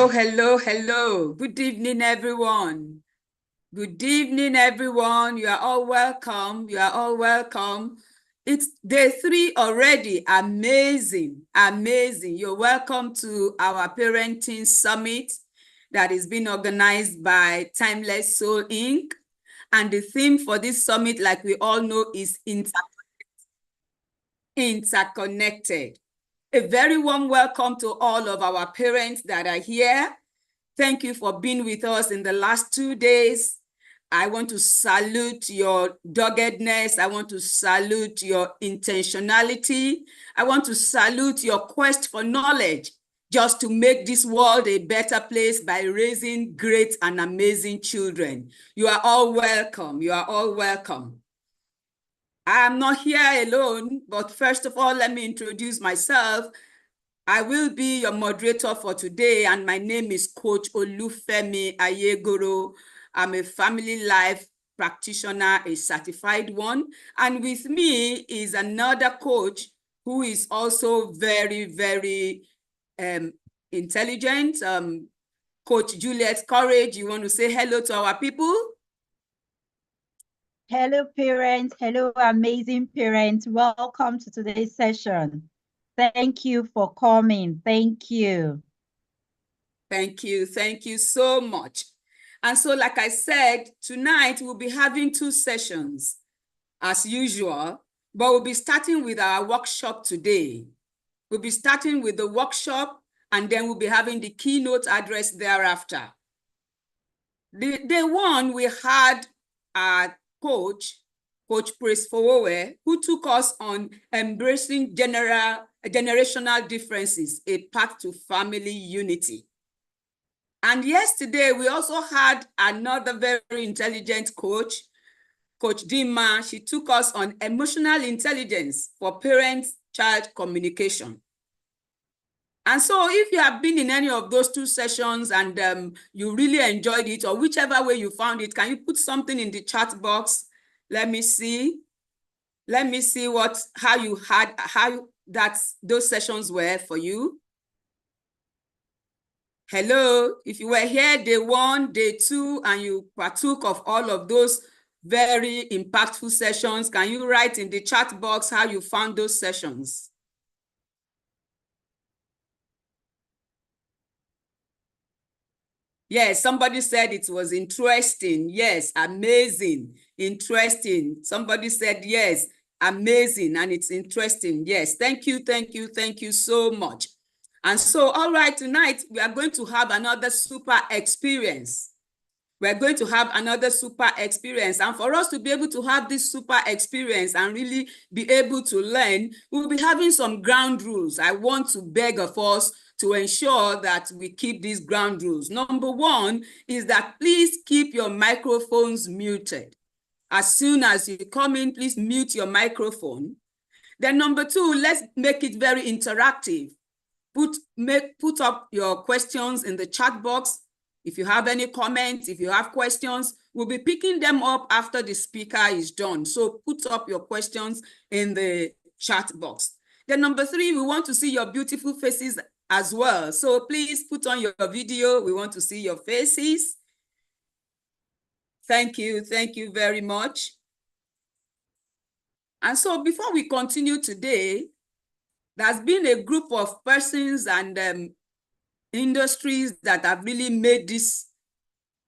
Hello. Good evening, everyone. Good evening, everyone. You are all welcome. It's day 3 already. Amazing. You're welcome to our Parenting Summit that is being organized by Timeless Soul Inc. And the theme for this summit, like we all know, is interconnected. A very warm welcome to all of our parents that are here. Thank you for being with us in the last 2 days. I want to salute your doggedness. I want to salute your intentionality. I want to salute your quest for knowledge, just to make this world a better place by raising great and amazing children. You are all welcome. I'm not here alone, but first of all, let me introduce myself. I will be your moderator for today, and my name is Coach Olufemi Ayegoro. I'm a family life practitioner, a certified one, and with me is another coach who is also very intelligent. Coach Juliet Courage, you want to say hello to our people? Hello, parents. Hello, amazing parents. Welcome to today's session. Thank you for coming. Thank you. Thank you so much. And so, like I said, tonight we'll be having 2 sessions as usual, but we'll be starting with our workshop today. We'll be starting with the workshop, and then we'll be having the keynote address thereafter. Day 1, we had our Coach Praise Fowowe, who took us on embracing generational differences, a path to family unity. And yesterday, we also had another very intelligent coach, Coach Dima. She took us on emotional intelligence for parent-child communication. And so if you have been in any of those 2 sessions and you really enjoyed it, or whichever way you found it, can you put something in the chat box? Let me see how those sessions were for you. Hello, if you were here day 1, day 2, and you partook of all of those very impactful sessions, can you write in the chat box how you found those sessions? Yes, somebody said it was interesting. Yes, amazing, interesting. Somebody said yes, amazing, and it's interesting. Yes, thank you so much. And so, all right, tonight we are going to have another super experience. We're going to have another super experience. And for us to be able to have this super experience and really be able to learn, we'll be having some ground rules. I want to beg of us to ensure that we keep these ground rules. Number 1 is that please keep your microphones muted. As soon as you come in, please mute your microphone. Then number 2, let's make it very interactive. Put up your questions in the chat box. If you have any comments, if you have questions, we'll be picking them up after the speaker is done. So put up your questions in the chat box. Then number 3, we want to see your beautiful faces as well. So please put on your video. We want to see your faces. Thank you very much. And so before we continue today, there's been a group of persons and industries that have really made this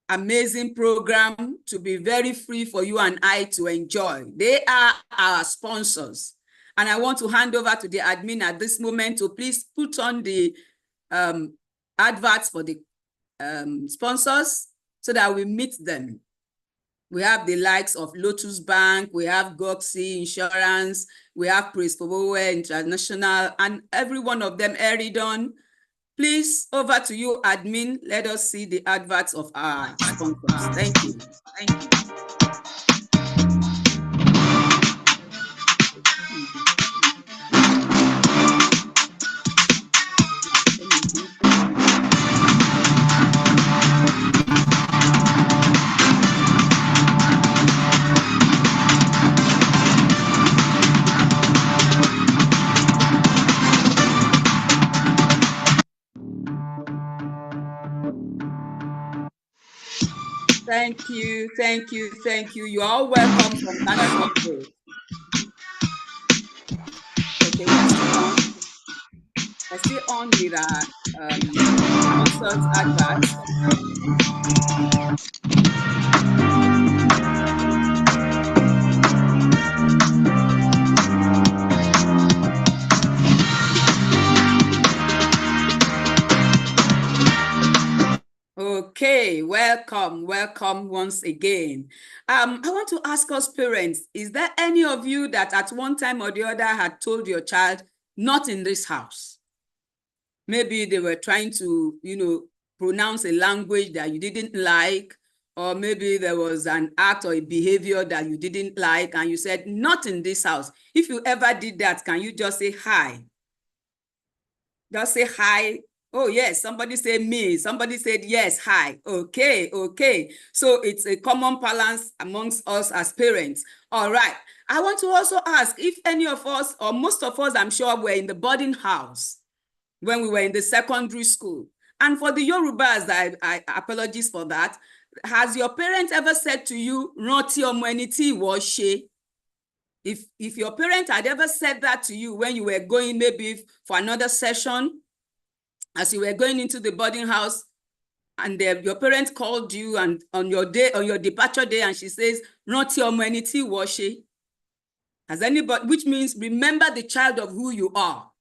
amazing program to be very free for you and I to enjoy. They are our sponsors. And I want to hand over to the admin at this moment to please put on the adverts for the sponsors so that we meet them. We have the likes of Lotus Bank, we have Goxi Insurance, we have Praise Fowowe International, and every one of them, Eridon. Please, over to you, admin. Let us see the adverts of our sponsors. Thank you. Thank you, thank you, thank you. You are all welcome from Ghana South. Okay, we're still on with our consult adverts. Okay, welcome once again. I want to ask us parents, is there any of you that at one time or the other had told your child, not in this house? Maybe they were trying to, pronounce a language that you didn't like, or maybe there was an act or a behavior that you didn't like, and you said, not in this house. If you ever did that, can you just say hi? Just say hi. Oh, yes, somebody said me. Somebody said yes, hi. Okay. So it's a common balance amongst us as parents. All right. I want to also ask if any of us, or most of us, I'm sure, were in the boarding house when we were in the secondary school. And for the Yorubas, I apologize for that. Has your parent ever said to you, "Rántí ọmọ ẹni tí ìwọ ṣe"? If your parent had ever said that to you when you were going maybe for another session, as you were going into the boarding house, and your parent called you and on your departure day, and she says, "Rántí ọmọ ẹni tí ìwọ ṣe." Has anybody, which means remember the child of who you are.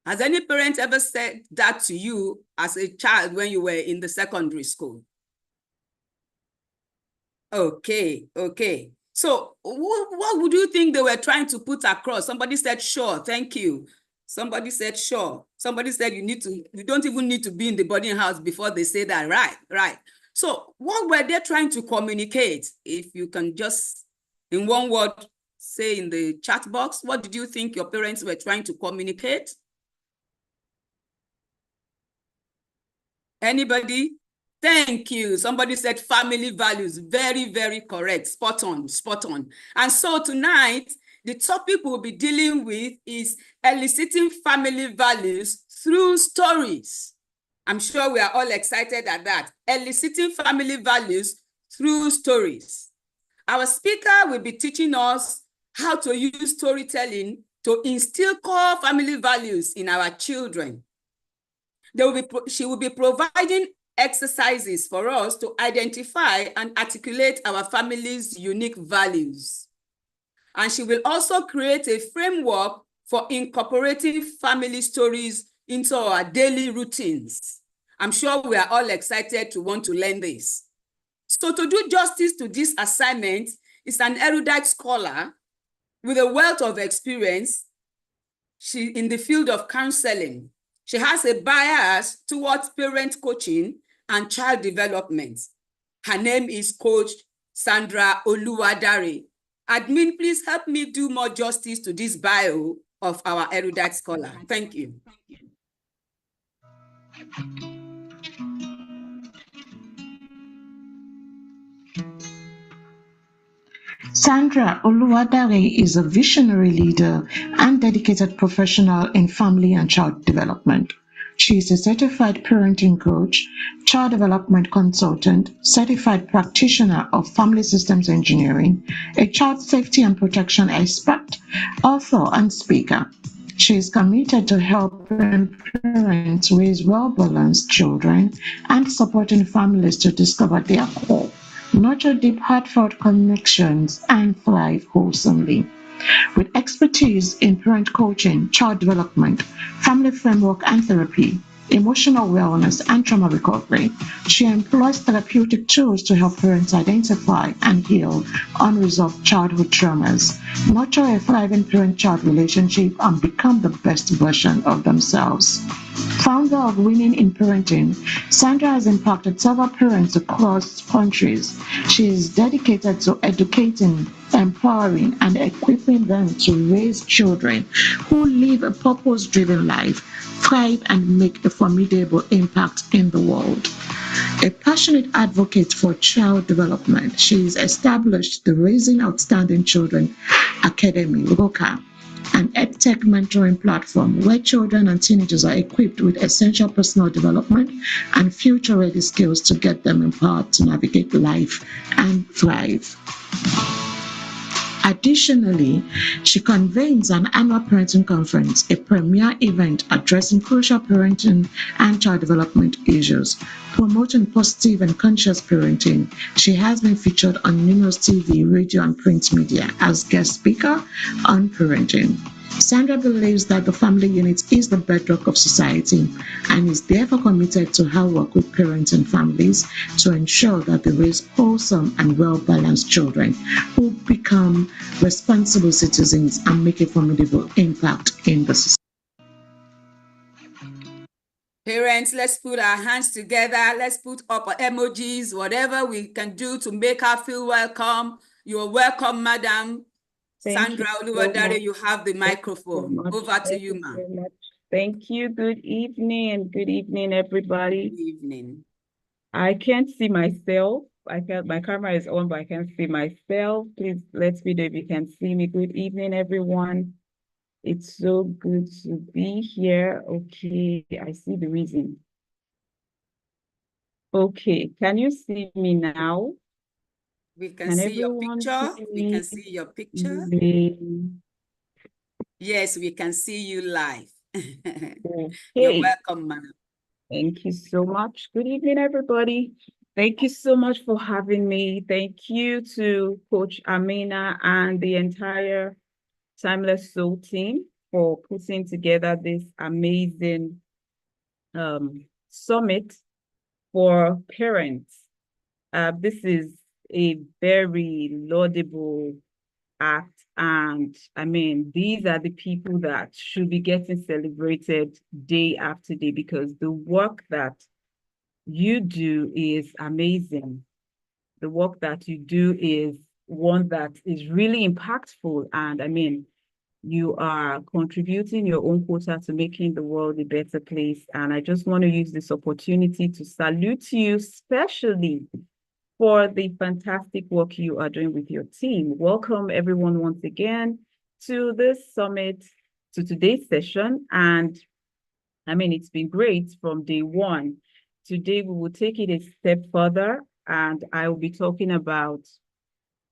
Has any parent ever said that to you as a child when you were in the secondary school? Okay. So what would you think they were trying to put across? Somebody said, sure, thank you. Somebody said, sure. Somebody said, you don't even need to be in the boarding house before they say that. Right. So what were they trying to communicate? If you can just, in one word, say in the chat box, what did you think your parents were trying to communicate? Anybody? Thank you. Somebody said family values. Very, very correct. Spot on. And so tonight, the topic we'll be dealing with is eliciting family values through stories. I'm sure we are all excited at that. Eliciting family values through stories. Our speaker will be teaching us how to use storytelling to instill core family values in our children. She will be providing exercises for us to identify and articulate our family's unique values. And she will also create a framework for incorporating family stories into our daily routines. I'm sure we are all excited to want to learn this. So to do justice to this assignment is an erudite scholar with a wealth of experience in the field of counseling. She has a bias towards parent coaching and child development. Her name is Coach Sandra Oluwadare. Admin, please help me do more justice to this bio of our erudite scholar. Thank you. Sandra Oluwadare is a visionary leader and dedicated professional in family and child development. She is a certified parenting coach, child development consultant, certified practitioner of family systems engineering, a child safety and protection expert, author, and speaker. She is committed to helping parents raise well-balanced children and supporting families to discover their core, nurture deep, heartfelt connections, and thrive wholesomely. With expertise in parent coaching, child development, family framework and therapy, emotional wellness, and trauma recovery, she employs therapeutic tools to help parents identify and heal unresolved childhood traumas, nurture a thriving parent-child relationship, and become the best version of themselves. Founder of Winning in Parenting, Sandra has impacted several parents across countries. She is dedicated to educating, empowering, and equipping them to raise children who live a purpose-driven life, thrive, and make a formidable impact in the world. A passionate advocate for child development, she has established the Raising Outstanding Children Academy, ROCA, an EdTech mentoring platform where children and teenagers are equipped with essential personal development and future-ready skills to get them empowered to navigate life and thrive. Additionally, she convenes an annual parenting conference, a premier event addressing crucial parenting and child development issues, promoting positive and conscious parenting. She has been featured on numerous TV, radio, and print media as guest speaker on parenting. Sandra believes that the family unit is the bedrock of society and is therefore committed to her work with parents and families to ensure that they raise wholesome and well-balanced children who become responsible citizens and make a formidable impact in the society. Parents, let's put our hands together. Let's put up emojis, whatever we can do to make her feel welcome. You're welcome, Madam. Sandra Oluwadare, you have the microphone. Over to you, ma'am. Thank you. Good evening and good evening, everybody. Good evening. I can't see myself. My camera is on, but I can't see myself. Please let me know if you can see me. Good evening, everyone. It's so good to be here. Okay, I see the reason. Okay, can you see me now? We can see your picture. We can see your picture. Yes, we can see you live. Okay. You're welcome, madam. Thank you so much. Good evening, everybody. Thank you so much for having me. Thank you to Coach Amina and the entire Timeless Soul team for putting together this amazing summit for parents. This is a very laudable act. And I mean, these are the people that should be getting celebrated day after day because the work that you do is amazing. The work that you do is one that is really impactful. And I mean, you are contributing your own quota to making the world a better place. And I just want to use this opportunity to salute you, especially for the fantastic work you are doing with your team. Welcome everyone once again to this summit, to today's session. And I mean, it's been great from day one. Today, we will take it a step further, and I will be talking about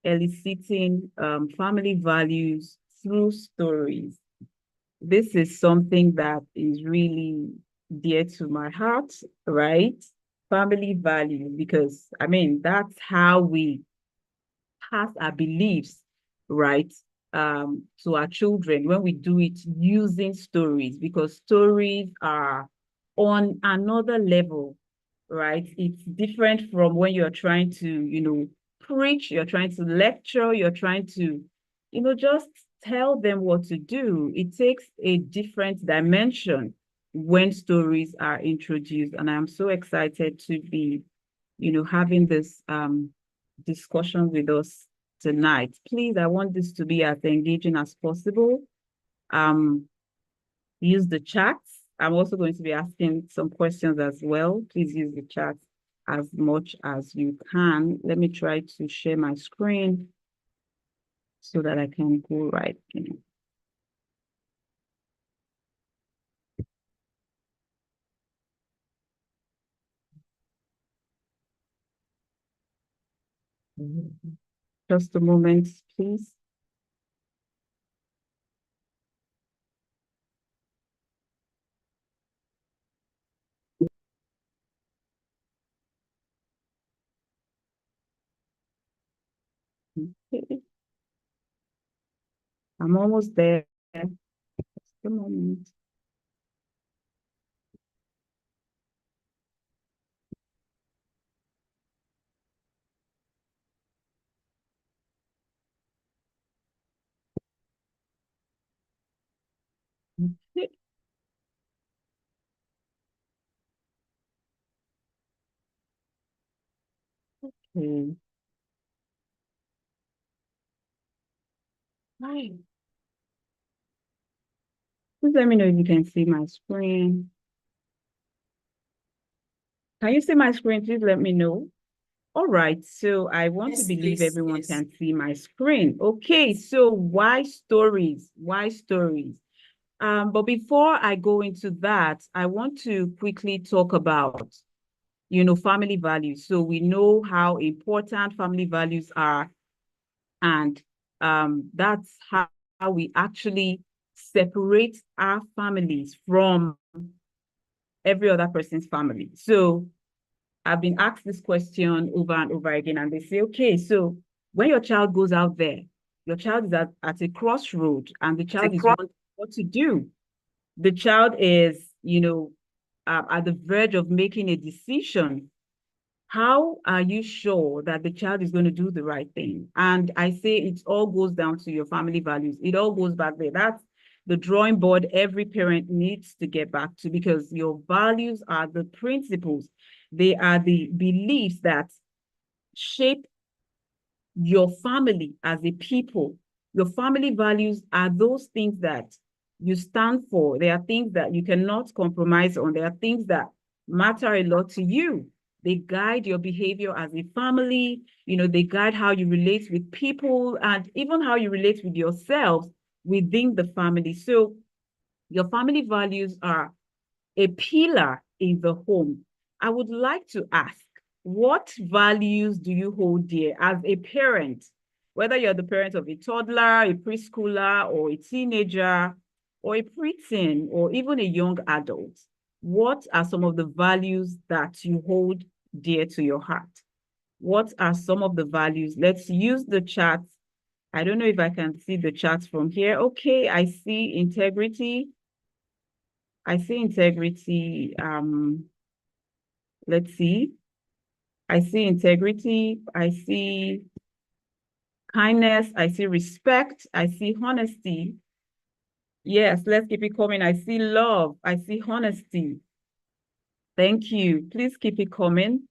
eliciting family values through stories. This is something that is really dear to my heart, right? Family value, because I mean, that's how we pass our beliefs, right? To our children when we do it using stories, because stories are on another level, right? It's different from when you're trying to, preach, you're trying to lecture, you're trying to, just tell them what to do. It takes a different dimension when stories are introduced. And I'm so excited to be, having this discussion with us tonight. Please, I want this to be as engaging as possible. Use the chat. I'm also going to be asking some questions as well. Please use the chat as much as you can. Let me try to share my screen so that I can go right in. Just a moment, please. Okay. I'm almost there. Just a moment. Okay. Okay. Hi. Please let me know if you can see my screen. Can you see my screen? Please let me know. All right, so I want to Yes, believe please, everyone yes. can see my screen. Okay, so why stories? Why stories? But before I go into that, I want to quickly talk about, family values. So we know how important family values are, and that's how we actually separate our families from every other person's family. So I've been asked this question over and over again, and they say, okay, so when your child goes out there, your child is at a crossroad, and the child is wondering what to do. The child is, at the verge of making a decision. How are you sure that the child is going to do the right thing? And I say it all goes down to your family values. It all goes back there. That's the drawing board every parent needs to get back to, because your values are the principles. They are the beliefs that shape your family as a people. Your family values are those things that you stand for. They are things that you cannot compromise on. They are things that matter a lot to you. They guide your behavior as a family. They guide how you relate with people, and even how you relate with yourselves within the family. So your family values are a pillar in the home. I would like to ask, what values do you hold dear as a parent? Whether you're the parent of a toddler, a preschooler, or a teenager, or a preteen, or even a young adult, what are some of the values that you hold dear to your heart? What are some of the values? Let's use the chat. I don't know if I can see the chat from here. Okay, I see integrity. I see integrity. Let's see. I see integrity. I see kindness. I see respect. I see honesty. Yes, let's keep it coming. I see love. I see honesty. Thank you. Please keep it coming.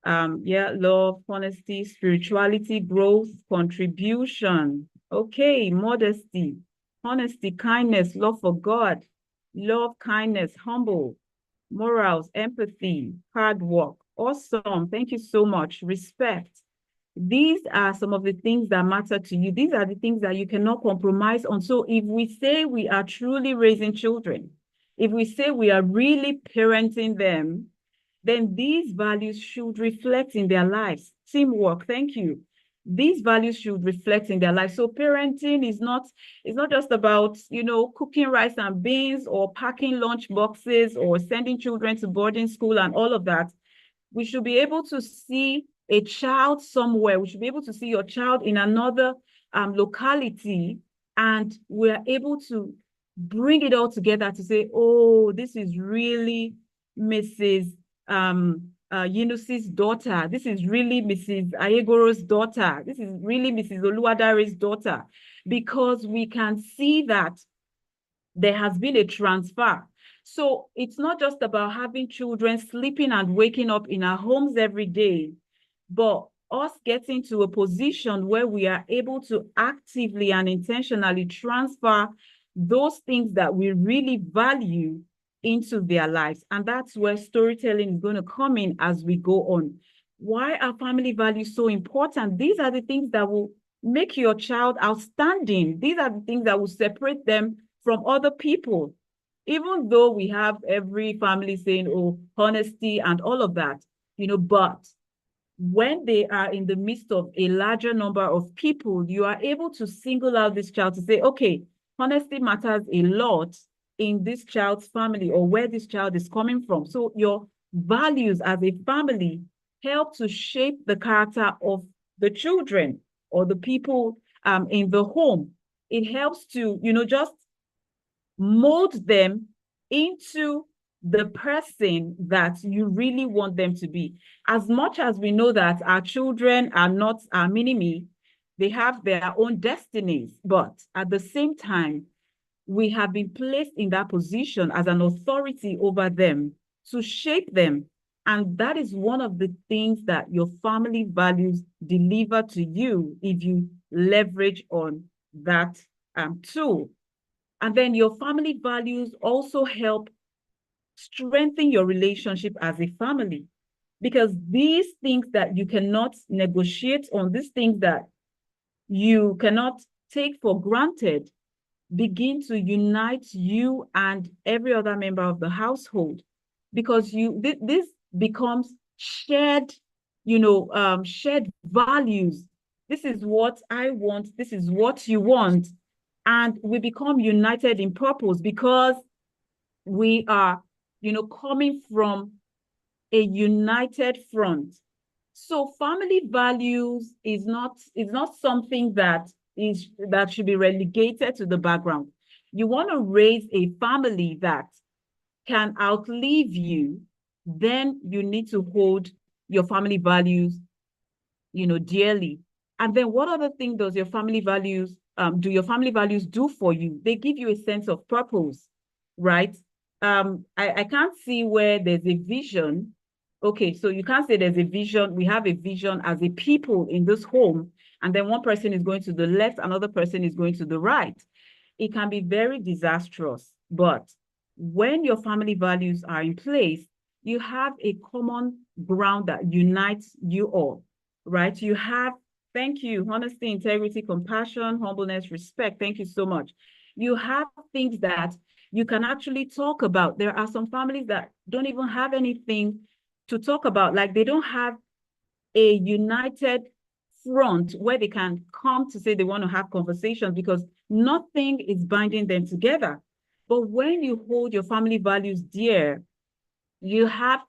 Yeah, love, honesty, spirituality, growth, contribution. Okay, modesty, honesty, kindness, love for God, love, kindness, humble, morals, empathy, hard work. Awesome. Thank you so much. Respect. These are some of the things that matter to you. These are the things that you cannot compromise on. So if we say we are truly raising children, if we say we are really parenting them, then these values should reflect in their lives. Teamwork, thank you. These values should reflect in their lives. So parenting is not just about, cooking rice and beans or packing lunch boxes or sending children to boarding school and all of that. We should be able to see a child somewhere. We should be able to see your child in another locality, and we're able to bring it all together to say, oh, this is really Mrs. Yunusi's daughter. This is really Mrs. Ayegoro's daughter. This is really Mrs. Oluwadare's daughter, because we can see that there has been a transfer. So it's not just about having children sleeping and waking up in our homes every day, but us getting to a position where we are able to actively and intentionally transfer those things that we really value into their lives. And that's where storytelling is going to come in as we go on. Why are family values so important? These are the things that will make your child outstanding. These are the things that will separate them from other people. Even though we have every family saying, oh, honesty and all of that, but when they are in the midst of a larger number of people, you are able to single out this child to say, okay, honesty matters a lot in this child's family or where this child is coming from. So your values as a family help to shape the character of the children or the people in the home. It helps to, just mold them into the person that you really want them to be. As much as we know that our children are not our mini-me, they have their own destinies, but at the same time, we have been placed in that position as an authority over them to shape them. And that is one of the things that your family values deliver to you if you leverage on that tool. And then your family values also help strengthen your relationship as a family. because these things that you cannot negotiate on, these things that you cannot take for granted, begin to unite you and every other member of the household, because this becomes shared, shared values. This is what I want, this is what you want, and we become united in purpose because we are, coming from a united front. So family values is not something that should be relegated to the background. You want to raise a family that can outlive you, then you need to hold your family values, dearly. And then what other thing does your family values do your family values do for you? They give you a sense of purpose, right? I can't see where there's a vision. Okay, so you can't say there's a vision. We have a vision as a people in this home, and then one person is going to the left, another person is going to the right. It can be very disastrous. But when your family values are in place, you have a common ground that unites you all, right? You have, thank you, honesty, integrity, compassion, humbleness, respect. Thank you so much. You have things that you can actually talk about. There are some families that don't even have anything to talk about. Like they don't have a united front where they can come to say they want to have conversations because nothing is binding them together. But when you hold your family values dear, you have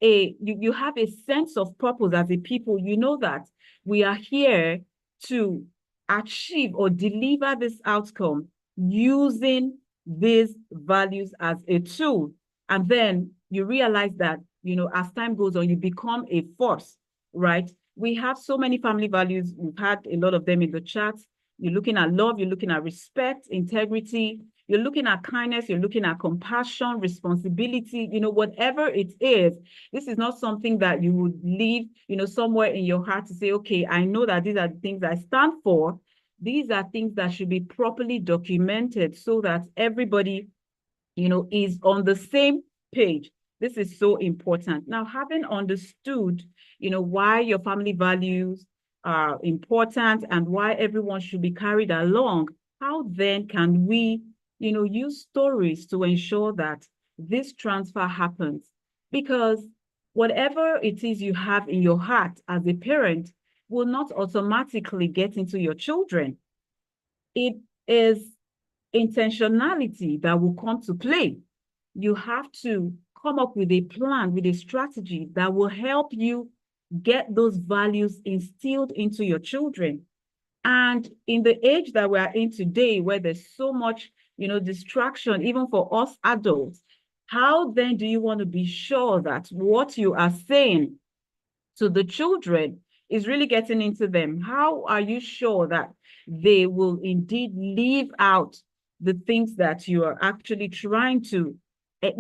you have a sense of purpose as a people. You know that we are here to achieve or deliver this outcome using these values as a tool. And then you realize that, as time goes on, you become a force, right? We have so many family values. We've had a lot of them in the chat. You're looking at love, you're looking at respect, integrity, you're looking at kindness, you're looking at compassion, responsibility, whatever it is. This is not something that you would leave, somewhere in your heart to say, okay, I know that these are the things I stand for. These are things that should be properly documented so that everybody, is on the same page. This is so important. Now, having understood, why your family values are important and why everyone should be carried along, how then can we, use stories to ensure that this transfer happens? Because whatever it is you have in your heart as a parent will not automatically get into your children. It is intentionality that will come to play. You have to come up with a plan, with a strategy that will help you get those values instilled into your children. And in the age that we are in today, where there's so much, distraction, even for us adults, how then do you want to be sure that what you are saying to the children is really getting into them? How are you sure that they will indeed live out the things that you are actually trying to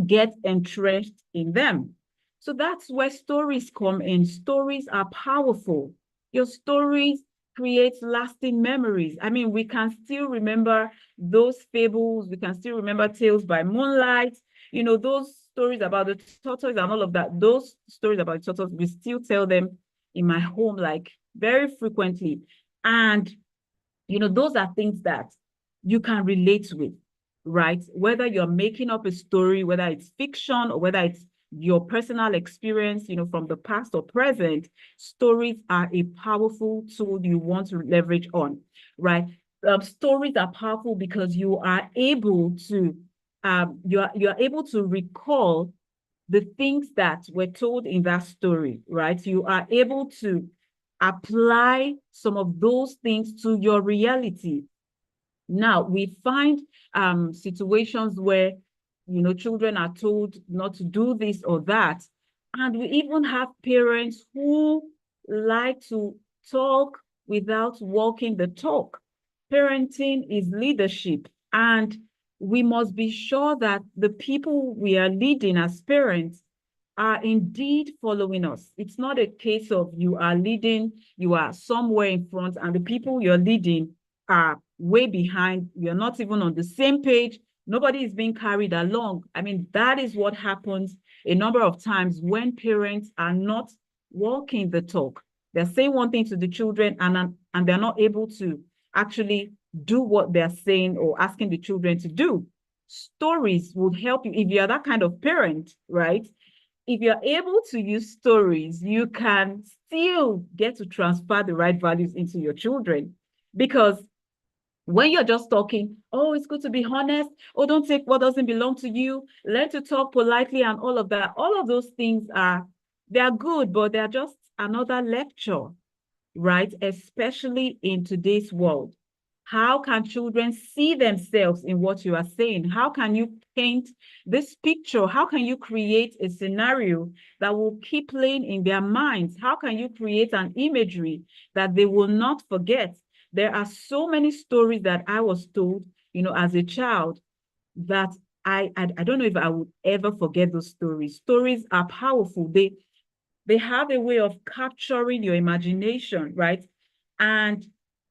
get entrenched in them? So that's where stories come in. Stories are powerful. Your stories create lasting memories. I mean, we can still remember those fables. We can still remember Tales by Moonlight. Those stories about the tortoise and all of that. Those stories about the tortoise, we still tell them in my home, like very frequently. And, those are things that you can relate with, right? Whether you're making up a story, whether it's fiction or whether it's your personal experience, from the past or present, stories are a powerful tool you want to leverage on, right? Stories are powerful because you are able to recall the things that were told in that story, right? You are able to apply some of those things to your reality. Now, we find situations where, children are told not to do this or that. And we even have parents who like to talk without walking the talk. Parenting is leadership, and we must be sure that the people we are leading as parents are indeed following us. It's not a case of you are leading, you are somewhere in front, and the people you're leading are way behind. You're not even on the same page. Nobody is being carried along. I mean, that is what happens a number of times when parents are not walking the talk. They're saying one thing to the children and they're not able to actually do what they're saying or asking the children to do. Stories would help you if you're that kind of parent, right? If you're able to use stories, you can still get to transfer the right values into your children. Because when you're just talking, oh, it's good to be honest, oh, don't take what doesn't belong to you, learn to talk politely and all of that, all of those things they're good, but they're just another lecture, right? Especially in today's world. How can children see themselves in what you are saying? How can you paint this picture? How can you create a scenario that will keep playing in their minds? How can you create an imagery that they will not forget? There are so many stories that I was told, as a child, that I don't know if I would ever forget those stories. Stories are powerful. They have a way of capturing your imagination, right? And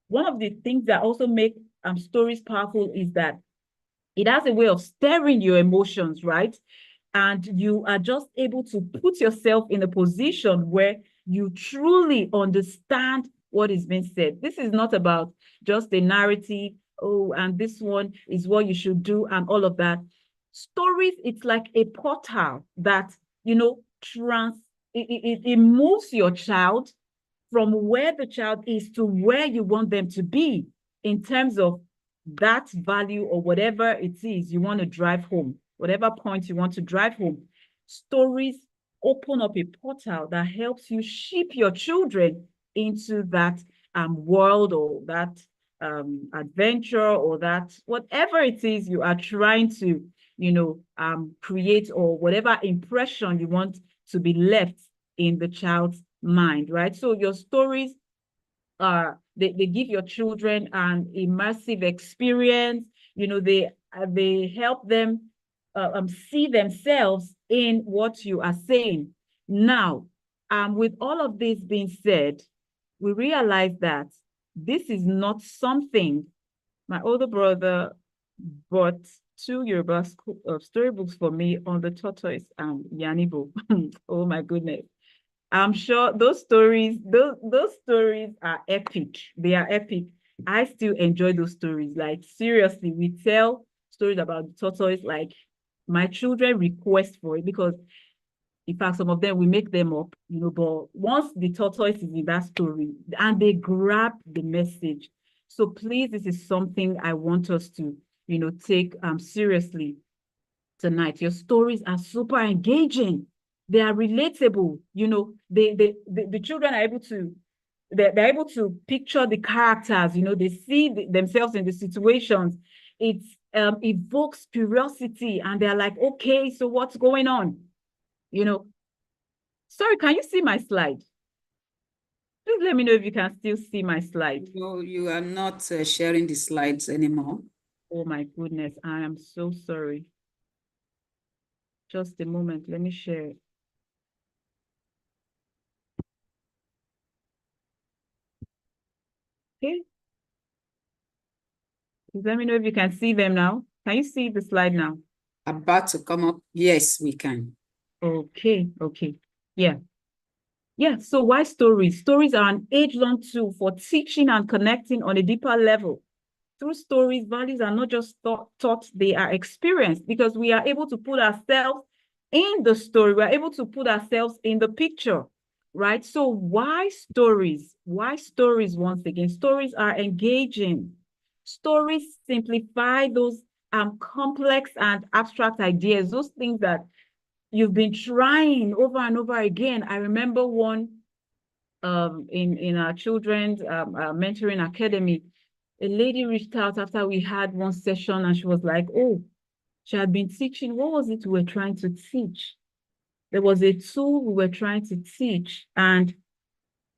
one of the things that also make stories powerful is that it has a way of stirring your emotions, right? And you are just able to put yourself in a position where you truly understand what is being said. This is not about just a narrative, oh, and this one is what you should do and all of that. Stories, it's like a portal that, it moves your child from where the child is to where you want them to be in terms of that value or whatever it is you want to drive home, whatever point you want to drive home. Stories open up a portal that helps you ship your children into that world or that adventure or that whatever it is you are trying to, create, or whatever impression you want to be left in the child's mind, right? So your stories they give your children an immersive experience. They help them see themselves in what you are saying. Now, with all of this being said, we realize that this is not something. My older brother bought 2 Yoruba storybooks for me on the tortoise and Yanibo. Oh my goodness. I'm sure those stories are epic. They are epic. I still enjoy those stories. Like, seriously, we tell stories about the tortoise, like my children request for it, because in fact, some of them, we make them up, but once the tortoise is in that story and they grab the message. So please, this is something I want us to, take seriously tonight. Your stories are super engaging. They are relatable. The children are able to, they're able to picture the characters, they see themselves in the situations. It evokes curiosity and they're like, okay, so what's going on? Sorry, can you see my slide? Please let me know if you can still see my slide. No, you are not sharing the slides anymore. Oh my goodness, I am so sorry. Just a moment, let me share it. Okay. Please let me know if you can see them now. Can you see the slide now? About to come up. Yes, we can. Okay. Yeah, so why stories? Stories are an age-long tool for teaching and connecting on a deeper level. Through stories, values are not just taught, they are experienced, because we are able to put ourselves in the story. We're able to put ourselves in the picture, right? So why stories? Why stories once again? Stories are engaging. Stories simplify those complex and abstract ideas, those things that you've been trying over and over again. I remember one in our children's mentoring academy. A lady reached out after we had one session and she was like, oh, she had been teaching. What was it we were trying to teach? There was a tool we were trying to teach, and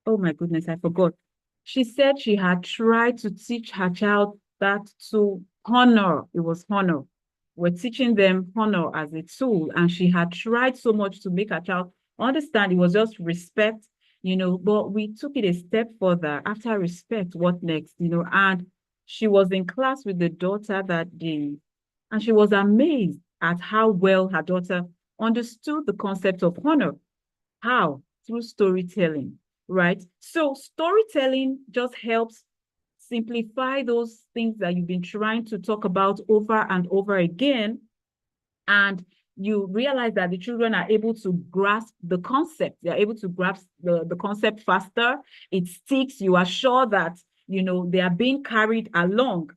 oh my goodness, I forgot. She said she had tried to teach her child that to honor. It was honor. We're teaching them honor as a tool, and she had tried so much to make her child understand it was just respect, but we took it a step further. After respect, what next? And she was in class with the daughter that day, and she was amazed at how well her daughter understood the concept of honor. How? Through storytelling, right? So storytelling just helps simplify those things that you've been trying to talk about over and over again. And you realize that the children are able to grasp the concept. They're able to grasp the concept faster. It sticks. You are sure that, they are being carried along.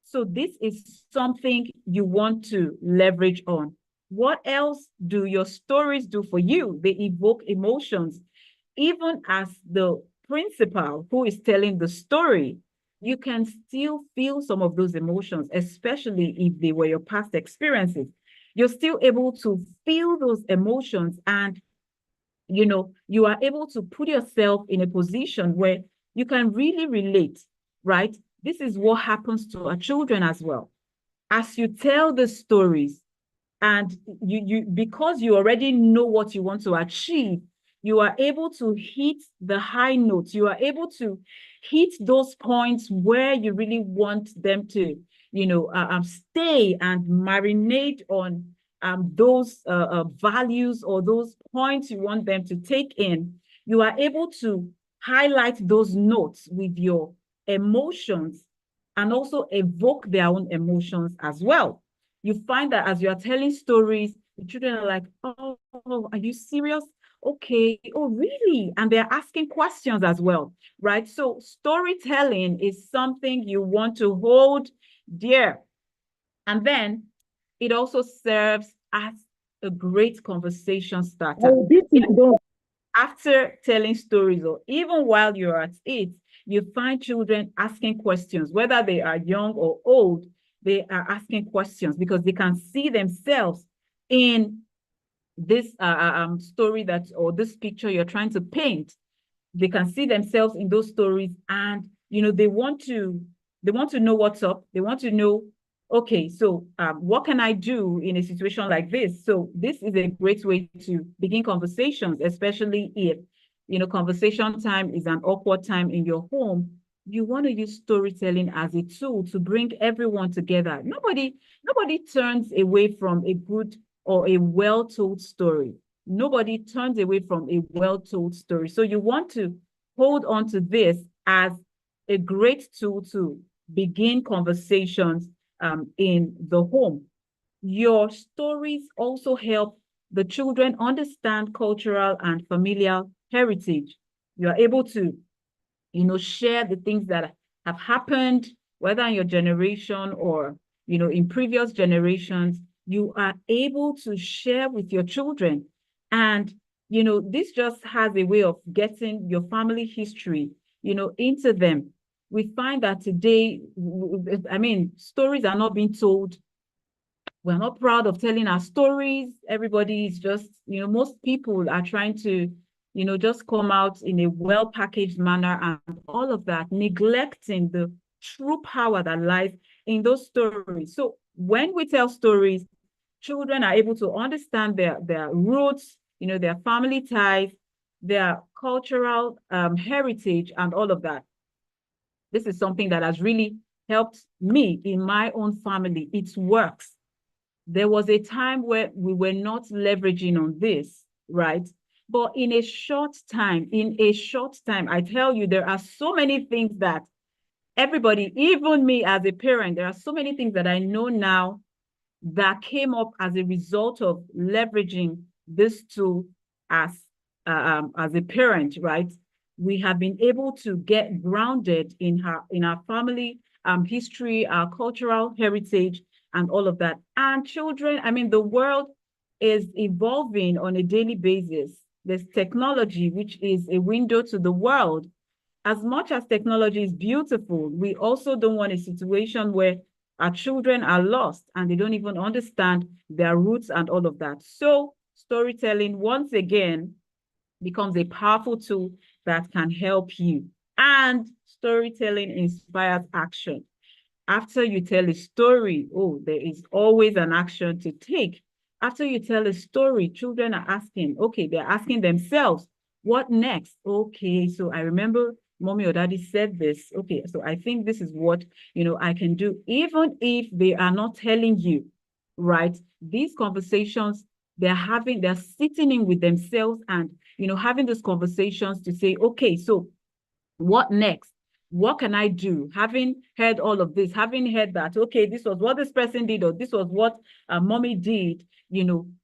So this is something you want to leverage on. What else do your stories do for you? They evoke emotions. Even as the principal who is telling the story, you can still feel some of those emotions, especially if they were your past experiences. You're still able to feel those emotions, and you are able to put yourself in a position where you can really relate, right? This is what happens to our children as well. As you tell the stories, and because you already know what you want to achieve, you are able to hit the high notes. You are able to hit those points where you really want them to, stay and marinate on those values or those points you want them to take in. You are able to highlight those notes with your emotions and also evoke their own emotions as well. You find that as you are telling stories, the children are like, oh, are you serious? Okay, oh, really? And they're asking questions as well, right? So storytelling is something you want to hold dear. And then it also serves as a great conversation starter. After telling stories, or even while you're at it, you find children asking questions, whether they are young or old. They are asking questions because they can see themselves in this story or this picture you're trying to paint. They can see themselves in those stories, and they want to know what's up. They want to know, okay, so what can I do in a situation like this? So this is a great way to begin conversations, especially if conversation time is an awkward time in your home. You want to use storytelling as a tool to bring everyone together. Nobody turns away from a good or a well-told story. Nobody turns away from a well-told story. So you want to hold on to this as a great tool to begin conversations in the home. Your stories also help the children understand cultural and familial heritage. You are able to, share the things that have happened, whether in your generation or, in previous generations. You are able to share with your children. And, this just has a way of getting your family history, into them. We find that today, stories are not being told. We're not proud of telling our stories. Everybody is just, most people are trying to, just come out in a well-packaged manner and all of that, neglecting the true power that lies in those stories. So when we tell stories, children are able to understand their roots, their family ties, their cultural heritage, and all of that. This is something that has really helped me in my own family. It works. There was a time where we were not leveraging on this, right? But in a short time, I tell you, there are so many things that everybody, even me as a parent, there are so many things that I know now that came up as a result of leveraging this tool as a parent, right? We have been able to get grounded in our family history, our cultural heritage, and all of that. And children, the world is evolving on a daily basis. There's technology, which is a window to the world. As much as technology is beautiful, we also don't want a situation where our children are lost and they don't even understand their roots and all of that. So storytelling, once again, becomes a powerful tool that can help you. And storytelling inspires action. After you tell a story, there is always an action to take. After you tell a story, children are asking, they're asking themselves, what next? Okay, so I remember mommy or daddy said this. Okay, so I think this is what, I can do. Even if they are not telling you, right? These conversations they're sitting in with themselves and, having those conversations to say, okay, so what next? What can I do? Having heard all of this, having heard that, okay, this was what this person did, or this was what mommy did,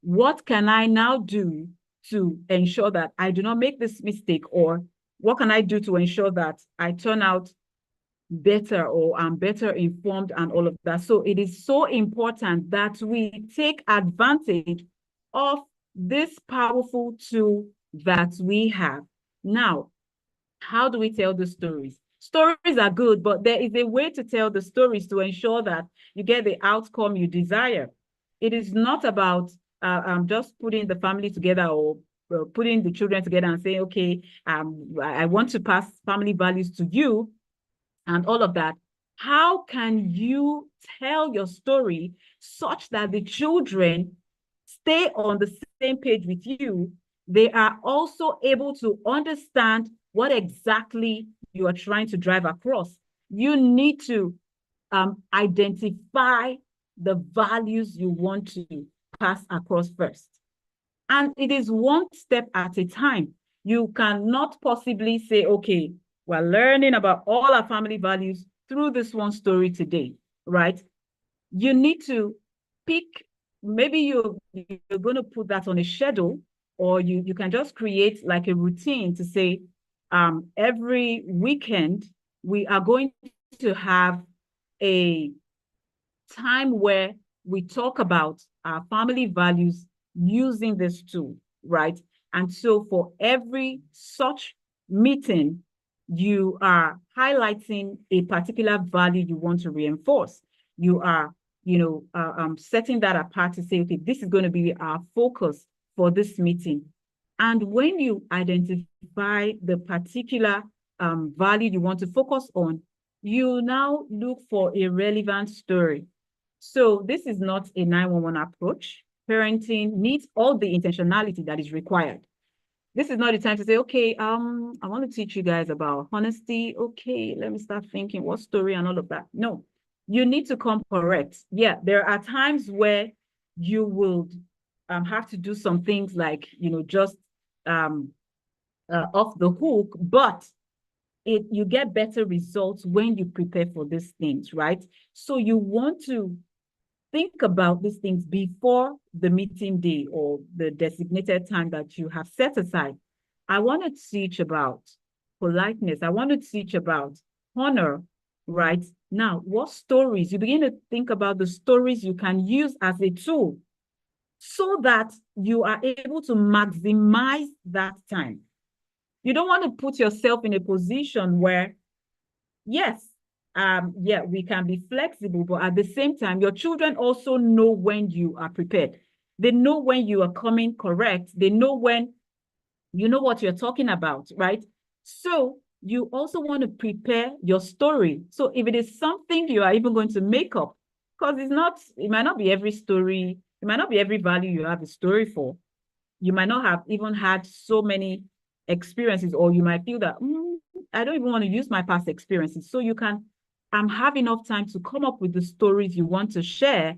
what can I now do to ensure that I do not make this mistake? Or what can I do to ensure that I turn out better, or I'm better informed, and all of that? So it is so important that we take advantage of this powerful tool that we have. Now, how do we tell the stories? Stories are good, but there is a way to tell the stories to ensure that you get the outcome you desire. It is not about just putting the family together, or putting the children together and saying, okay, I want to pass family values to you and all of that. How can you tell your story such that the children stay on the same page with you? They are also able to understand what exactly you are trying to drive across. You need to identify the values you want to pass across first. And it is one step at a time. You cannot possibly say, okay, we're learning about all our family values through this one story today, right? You need to pick, maybe you're going to put that on a schedule, or you can just create like a routine to say, every weekend, we are going to have a time where we talk about our family values using this tool, right? And so for every such meeting, you are highlighting a particular value you want to reinforce. You are, setting that apart to say, okay, this is going to be our focus for this meeting. And when you identify the particular value you want to focus on, you now look for a relevant story. So this is not a 911 approach. Parenting needs all the intentionality that is required. This is not the time to say, okay, I want to teach you guys about honesty. Okay, let me start thinking what story and all of that. No, you need to come correct. Yeah, there are times where you will have to do some things like, just off the hook, but you get better results when you prepare for these things, right? So you want to think about these things before the meeting day or the designated time that you have set aside. I want to teach about politeness. I want to teach about honor, right? Now, what stories? You begin to think about the stories you can use as a tool so that you are able to maximize that time. You don't want to put yourself in a position where, yes, we can be flexible, but at the same time, your children also know when you are prepared. They know when you are coming correct. They know when you know what you're talking about, right? So you also want to prepare your story. So if it is something you are even going to make up, because it might not be every story, it might not be every value you have a story for. You might not have even had so many experiences, or you might feel that, I don't even want to use my past experiences. So you can have enough time to come up with the stories you want to share.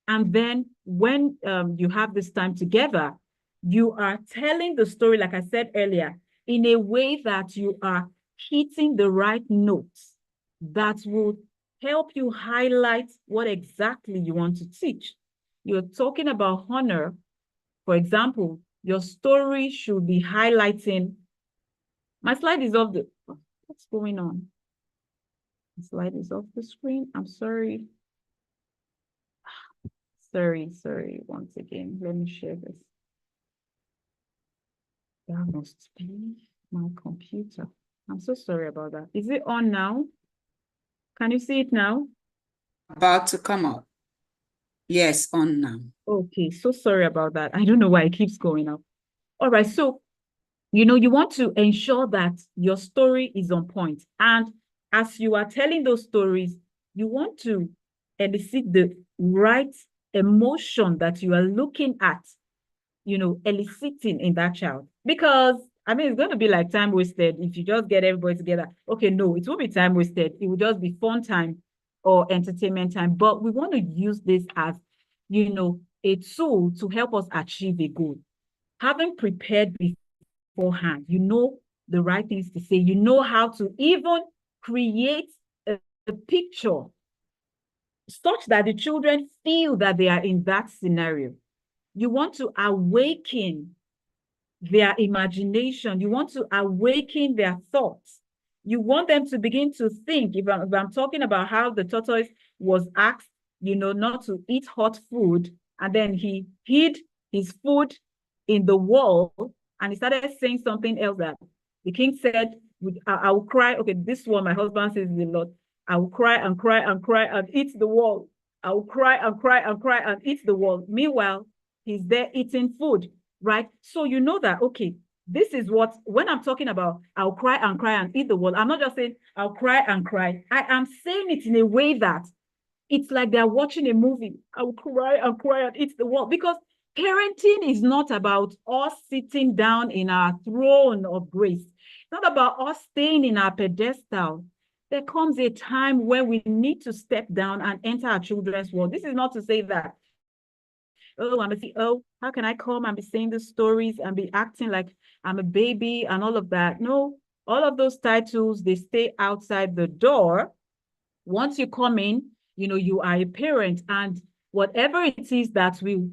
And then when you have this time together, you are telling the story, like I said earlier, in a way that you are hitting the right notes that will help you highlight what exactly you want to teach. You're talking about honor. For example, your story should be highlighting. My slide is off what's going on? The slide is off the screen. I'm sorry. Sorry. Once again, let me share this. That must be my computer. I'm so sorry about that. Is it on now? Can you see it now? About to come up. Yes, on now. Okay, so sorry about that. I don't know why it keeps going up. All right, so, you want to ensure that your story is on point. And as you are telling those stories, you want to elicit the right emotion that you are looking at, eliciting in that child. Because, it's going to be like time wasted if you just get everybody together. Okay, no, it won't be time wasted. It will just be fun time or entertainment time. But we want to use this as, a tool to help us achieve a goal. Having prepared beforehand, you know the right things to say, you know how to even create a picture such that the children feel that they are in that scenario. You want to awaken their imagination. You want to awaken their thoughts. You want them to begin to think. If I'm talking about how the tortoise was asked, not to eat hot food, and then he hid his food in the wall, and he started saying something else that the king said, I will cry. Okay, this one, my husband says a lot. I will cry and cry and cry and eat the wall. I will cry and cry and cry and eat the wall. Meanwhile, he's there eating food, right? So you know that, okay, this is what, when I'm talking about I'll cry and eat the wall, I'm not just saying I'll cry and cry. I am saying it in a way that it's like they're watching a movie. I will cry and eat the wall. Because parenting is not about us sitting down in our throne of grace. It's not about us staying in our pedestal. There comes a time when we need to step down and enter our children's world. This is not to say that, how can I come and be saying the stories and be acting like I'm a baby and all of that? No, all of those titles, they stay outside the door. Once you come in, you are a parent, and whatever it is that will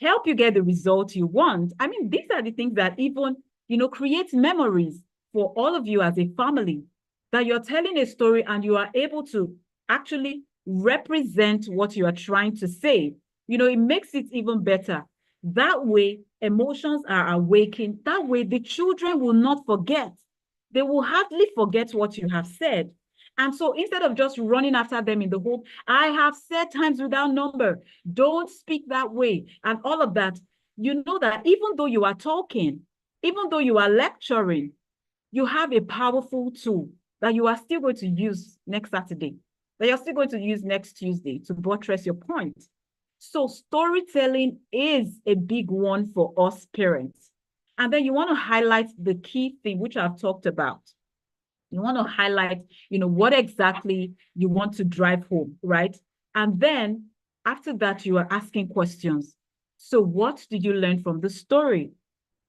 help you get the result you want. I mean, these are the things that even, create memories for all of you as a family, that you're telling a story and you are able to actually represent what you are trying to say. It makes it even better. That way, emotions are awakened. That way, the children will not forget. They will hardly forget what you have said. And so instead of just running after them in the hope, I have said times without number, don't speak that way, and all of that, you know that even though you are talking, even though you are lecturing, you have a powerful tool that you are still going to use next Saturday, that you're still going to use next Tuesday to buttress your point. So storytelling is a big one for us parents. And then you want to highlight the key thing, which I've talked about. You want to highlight, what exactly you want to drive home, right? And then after that, you are asking questions. So what did you learn from the story?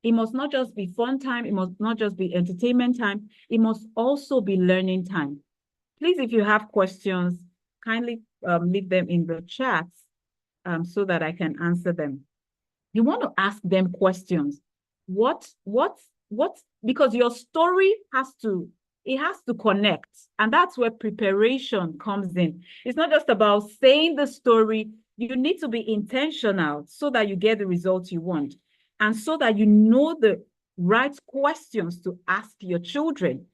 It must not just be fun time. It must not just be entertainment time. It must also be learning time. Please, if you have questions, kindly leave them in the chat so that I can answer them. You want to ask them questions. Because your story has to connect. And that's where preparation comes in. It's not just about saying the story. You need to be intentional so that you get the results you want. And so that you know the right questions to ask your children.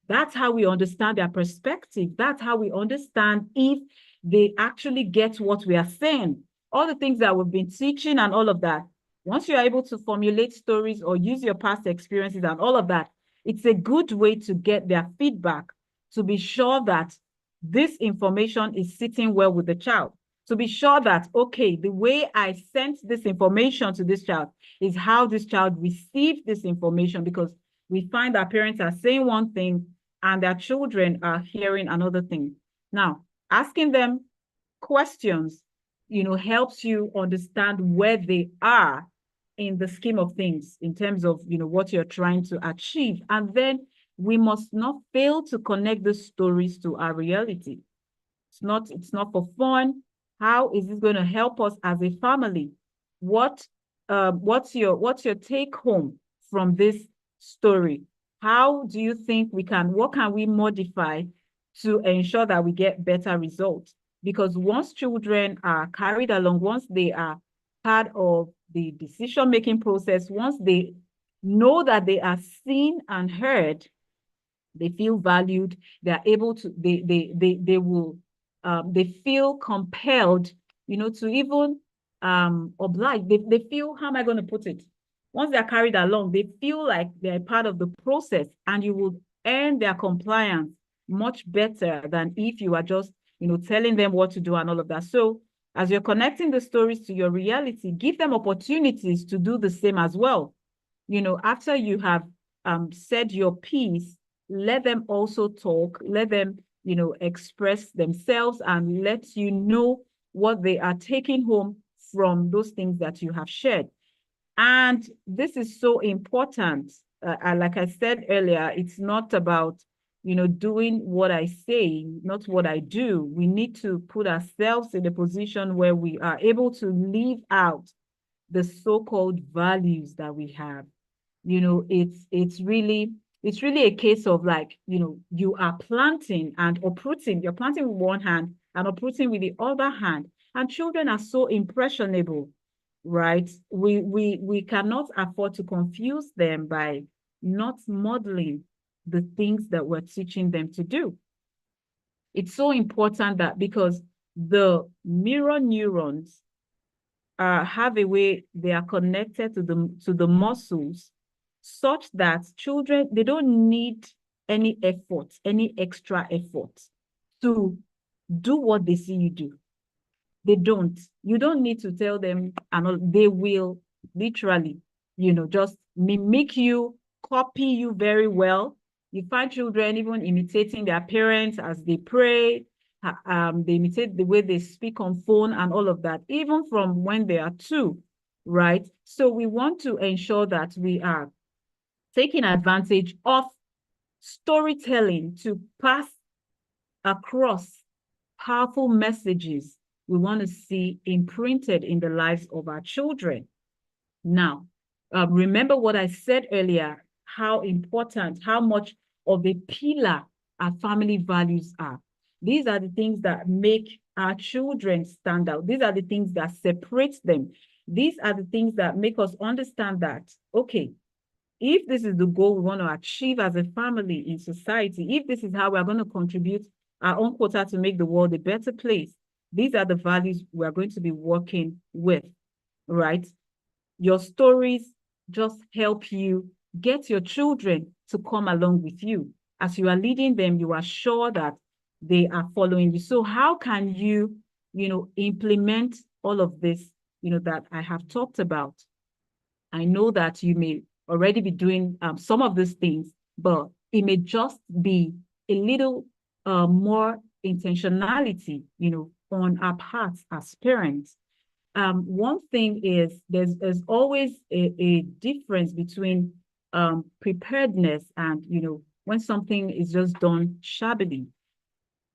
That's how we understand their perspective. That's how we understand if they actually get what we are saying. All the things that we've been teaching and all of that. Once you're able to formulate stories or use your past experiences and all of that, it's a good way to get their feedback, to be sure that this information is sitting well with the child, to be sure that, okay, the way I sent this information to this child is how this child received this information, because we find that parents are saying one thing and their children are hearing another thing. Now, asking them questions, helps you understand where they are in the scheme of things in terms of, what you're trying to achieve. And then we must not fail to connect the stories to our reality. It's not for fun. How is this going to help us as a family? What's your take home from this story? How do you think what can we modify to ensure that we get better results? Because once children are carried along, once they are part of the decision-making process, once they know that they are seen and heard, they feel valued, they're able to, they feel compelled, to even oblige. They feel, how am I going to put it? Once they're carried along, they feel like they're part of the process, and you will earn their compliance much better than if you are just, telling them what to do and all of that. So as you're connecting the stories to your reality, give them opportunities to do the same as well. After you have said your piece, let them also talk, let them, express themselves, and let you know what they are taking home from those things that you have shared. And this is so important. Like I said earlier, it's not about, doing what I say, not what I do. We need to put ourselves in a position where we are able to live out the so-called values that we have. It's really a case of like, you are planting and uprooting. You're planting with one hand and uprooting with the other hand. And children are so impressionable, right? We cannot afford to confuse them by not modeling the things that we're teaching them to do. It's so important that because the mirror neurons have a way they are connected to the muscles, such that children, they don't need any effort, any extra effort to do what they see you do. They don't. You don't need to tell them, and they will literally, just mimic you, copy you very well. You find children even imitating their parents as they pray. They imitate the way they speak on phone and all of that, even from when they are 2, right? So we want to ensure that we are taking advantage of storytelling to pass across powerful messages we want to see imprinted in the lives of our children. Now, remember what I said earlier, how important, how much of a pillar our family values are. These are the things that make our children stand out. These are the things that separate them. These are the things that make us understand that, okay, if this is the goal we want to achieve as a family in society, if this is how we're going to contribute our own quota to make the world a better place, these are the values we're going to be working with, right? Your stories just help you get your children to come along with you. As you are leading them, you are sure that they are following you. So how can you, implement all of this, that I have talked about? I know that you may already be doing some of these things, but it may just be a little more intentionality, on our parts as parents. One thing is there's always a difference between preparedness and, when something is just done shabbily.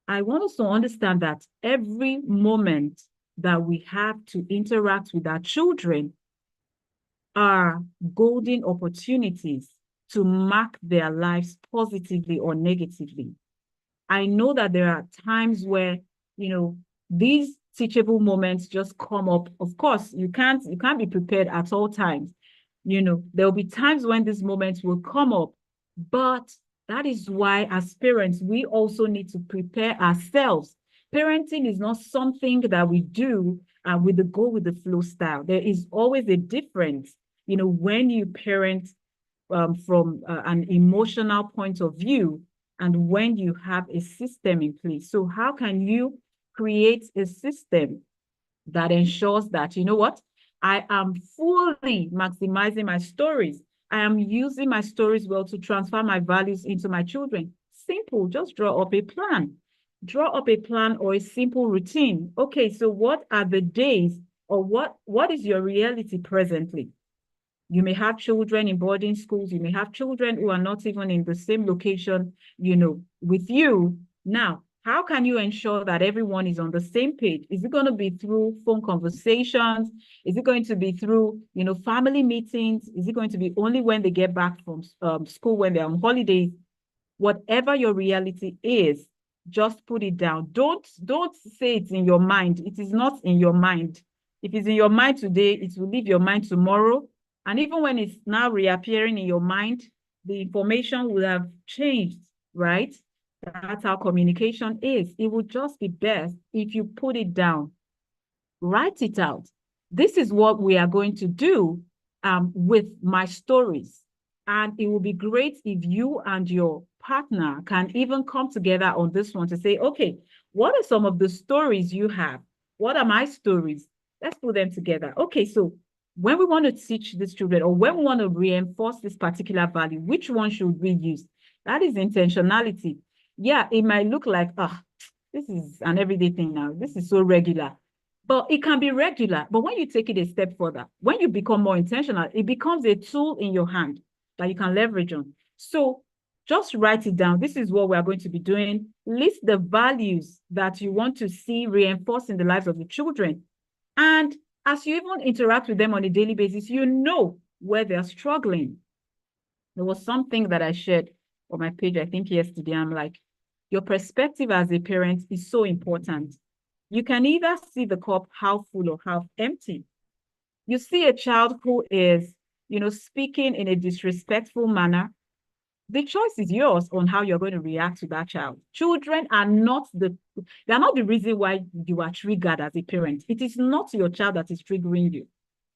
I want us to understand that every moment that we have to interact with our children are golden opportunities to mark their lives positively or negatively. I know that there are times where, these teachable moments just come up. Of course, you can't be prepared at all times. There will be times when these moments will come up, but that is why as parents, we also need to prepare ourselves. Parenting is not something that we do with the go with the flow style. There is always a difference, when you parent from an emotional point of view and when you have a system in place. So how can you create a system that ensures that, I am fully maximizing my stories. I am using my stories well to transfer my values into my children. Simple, just draw up a plan. Draw up a plan or a simple routine. Okay, so what are the days or what is your reality presently? You may have children in boarding schools. You may have children who are not even in the same location, with you. Now, how can you ensure that everyone is on the same page? Is it going to be through phone conversations? Is it going to be through, family meetings? Is it going to be only when they get back from school, when they're on holidays? Whatever your reality is, just put it down. Don't say it's in your mind. It is not in your mind. If it's in your mind today, it will leave your mind tomorrow. And even when it's now reappearing in your mind, the information will have changed, right? That's how communication is. It would just be best if you put it down, write it out. This is what we are going to do with my stories. And it will be great if you and your partner can even come together on this one to say, okay, what are some of the stories you have? What are my stories? Let's put them together. Okay, so when we want to teach these children or when we want to reinforce this particular value, which one should we use? That is intentionality. Yeah, it might look like, this is an everyday thing now. This is so regular. But it can be regular. But when you take it a step further, when you become more intentional, it becomes a tool in your hand that you can leverage on. So just write it down. This is what we are going to be doing. List the values that you want to see reinforced in the lives of the children. And as you even interact with them on a daily basis, you know where they're struggling. There was something that I shared on my page, I think yesterday. I'm like, your perspective as a parent is so important. You can either see the cup half full or half empty. You see a child who is, speaking in a disrespectful manner. The choice is yours on how you're going to react to that child. Children are not the reason why you are triggered as a parent. It is not your child that is triggering you.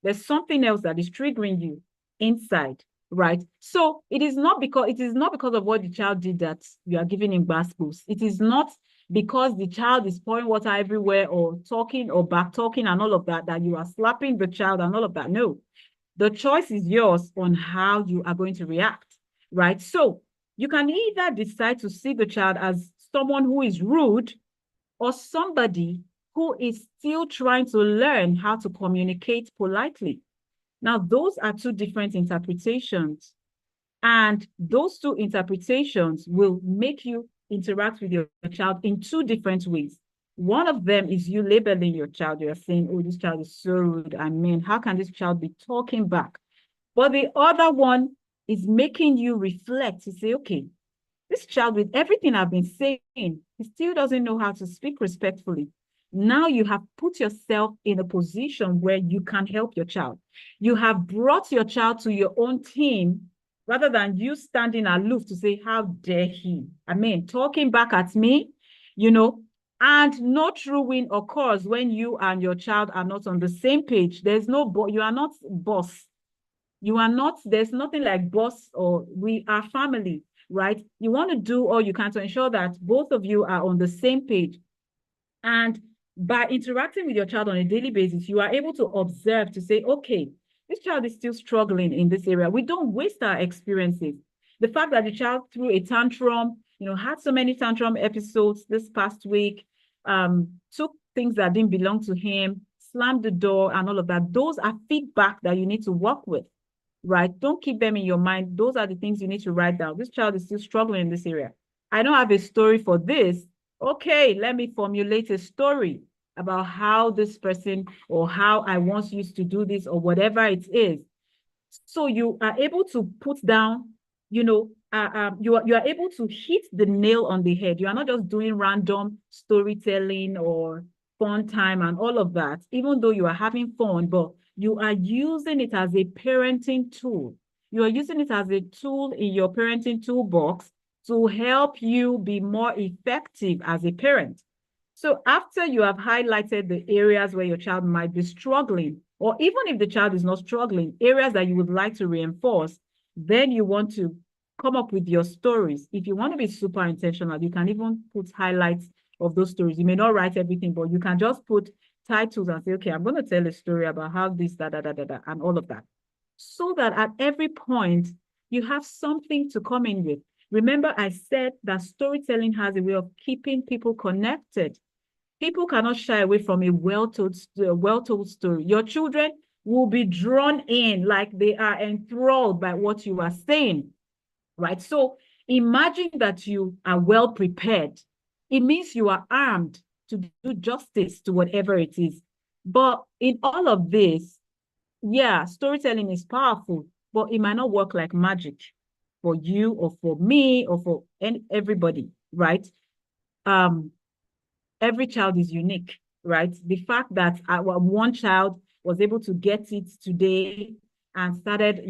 There's something else that is triggering you inside, right? So it is not because of what the child did that you are giving him gospels. It is not because the child is pouring water everywhere or talking or back talking and all of that you are slapping the child and all of that. No, the choice is yours on how you are going to react, right? So you can either decide to see the child as someone who is rude or somebody who is still trying to learn how to communicate politely. Now, those are two different interpretations. And those two interpretations will make you interact with your child in two different ways. One of them is you labeling your child. You're saying, oh, this child is so rude. I mean, how can this child be talking back? But the other one is making you reflect to say, okay, this child, with everything I've been saying, he still doesn't know how to speak respectfully. Now you have put yourself in a position where you can help your child. You have brought your child to your own team rather than you standing aloof to say, how dare he? I mean, talking back at me, and no true win occurs when you and your child are not on the same page. There's no, you are not boss. You are not, there's nothing like boss or we are family, right? You want to do all you can to ensure that both of you are on the same page. And by interacting with your child on a daily basis, you are able to observe to say, okay, this child is still struggling in this area. We don't waste our experiences. The fact that the child threw a tantrum, had so many tantrum episodes this past week, took things that didn't belong to him, slammed the door and all of that. Those are feedback that you need to work with, right? Don't keep them in your mind. Those are the things you need to write down. This child is still struggling in this area. I don't have a story for this. Okay, let me formulate a story about how this person or how I once used to do this or whatever it is. So you are able to put down, you are able to hit the nail on the head. You are not just doing random storytelling or fun time and all of that, even though you are having fun, but you are using it as a parenting tool. You are using it as a tool in your parenting toolbox to help you be more effective as a parent. So after you have highlighted the areas where your child might be struggling, or even if the child is not struggling, areas that you would like to reinforce, then you want to come up with your stories. If you want to be super intentional, you can even put highlights of those stories. You may not write everything, but you can just put titles and say, okay, I'm going to tell a story about how this, and all of that. So that at every point, you have something to come in with. Remember, I said that storytelling has a way of keeping people connected. People cannot shy away from a well-told story. Your children will be drawn in like they are enthralled by what you are saying, right? So imagine that you are well prepared. It means you are armed to do justice to whatever it is. But in all of this, yeah, storytelling is powerful, but it might not work like magic for you or for me or for everybody, right? Every child is unique, right? The fact that one child was able to get it today and started,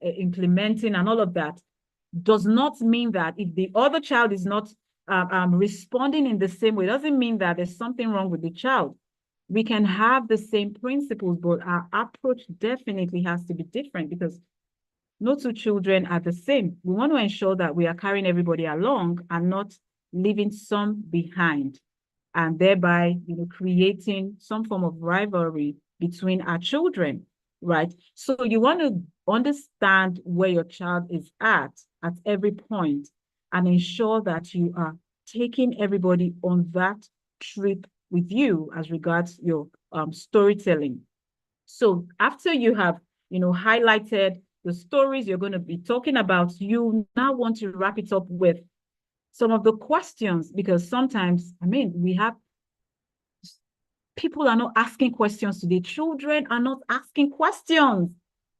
implementing and all of that does not mean that if the other child is not responding in the same way, doesn't mean that there's something wrong with the child. We can have the same principles, but our approach definitely has to be different because no two children are the same. We want to ensure that we are carrying everybody along and not leaving some behind, and thereby, creating some form of rivalry between our children, right? So you want to understand where your child is at every point and ensure that you are taking everybody on that trip with you as regards your storytelling. So after you have, highlighted the stories you're going to be talking about, you now want to wrap it up with some of the questions, because sometimes, we have people are not asking questions today. Children are not asking questions.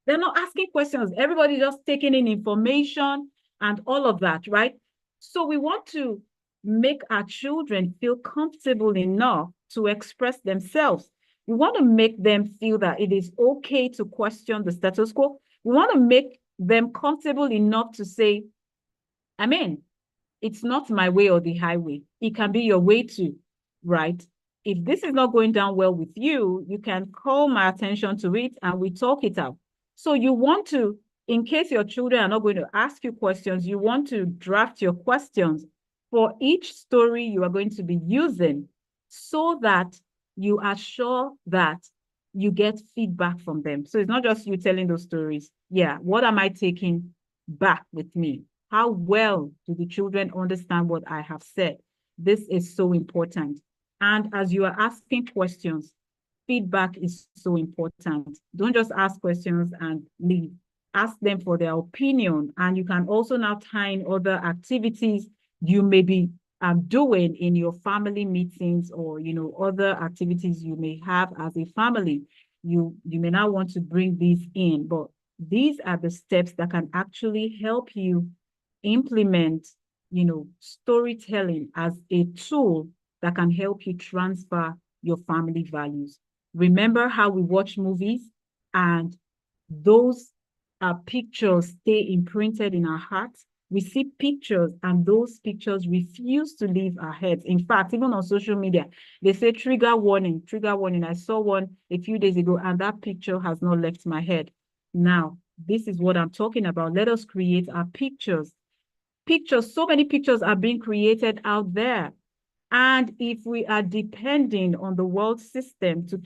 They're not asking questions. Everybody's just taking in information and all of that, right? So we want to make our children feel comfortable enough to express themselves. We want to make them feel that it is okay to question the status quo. We want to make them comfortable enough to say, it's not my way or the highway. It can be your way too, right? If this is not going down well with you, you can call my attention to it and we talk it out. So you want to, in case your children are not going to ask you questions, you want to draft your questions for each story you are going to be using, so that you are sure that you get feedback from them. So it's not just you telling those stories. Yeah, what am I taking back with me? How well do the children understand what I have said? This is so important. And as you are asking questions, feedback is so important. Don't just ask questions and leave. Ask them for their opinion. And you can also now tie in other activities you may be doing in your family meetings, or other activities you may have as a family. You may now want to bring these in, but these are the steps that can actually help you implement, storytelling as a tool that can help you transfer your family values. Remember how we watch movies and those pictures stay imprinted in our hearts? We see pictures and those pictures refuse to leave our heads. In fact, even on social media, they say trigger warning, trigger warning. I saw one a few days ago and that picture has not left my head. Now, this is what I'm talking about. Let us create our pictures. So many pictures are being created out there. And if we are depending on the world system to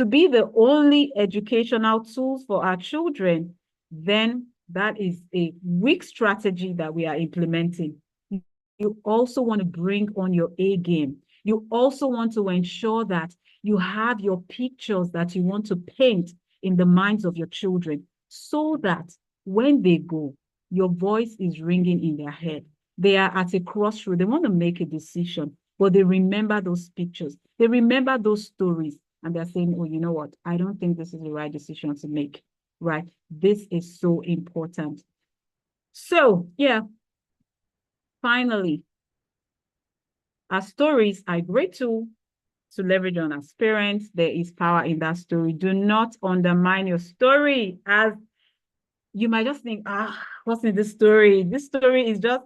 be the only educational tools for our children, then that is a weak strategy that we are implementing. You also want to bring on your A game. You also want to ensure that you have your pictures that you want to paint in the minds of your children, so that when they go, your voice is ringing in their head. They are at a crossroad. They want to make a decision, but they remember those pictures. They remember those stories, and they're saying, oh, you know what? I don't think this is the right decision to make, right? This is so important. So, yeah, finally, our stories are a great tool to leverage on as parents. There is power in that story. Do not undermine your story. As you might just think, what's in this story? This story is just,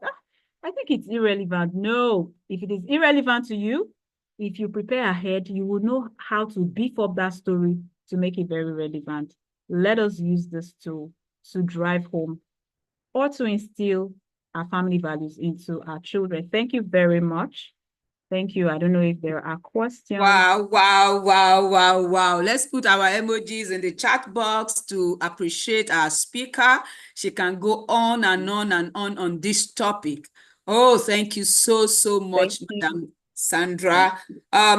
I think it's irrelevant. No, if it is irrelevant to you, if you prepare ahead, you will know how to beef up that story to make it very relevant. Let us use this tool to drive home or to instill our family values into our children. Thank you very much. Thank you. I don't know if there are questions. Wow, wow, wow, wow, wow. Let's put our emojis in the chat box to appreciate our speaker. She can go on and on and on this topic. Oh, thank you so much, Madam Sandra.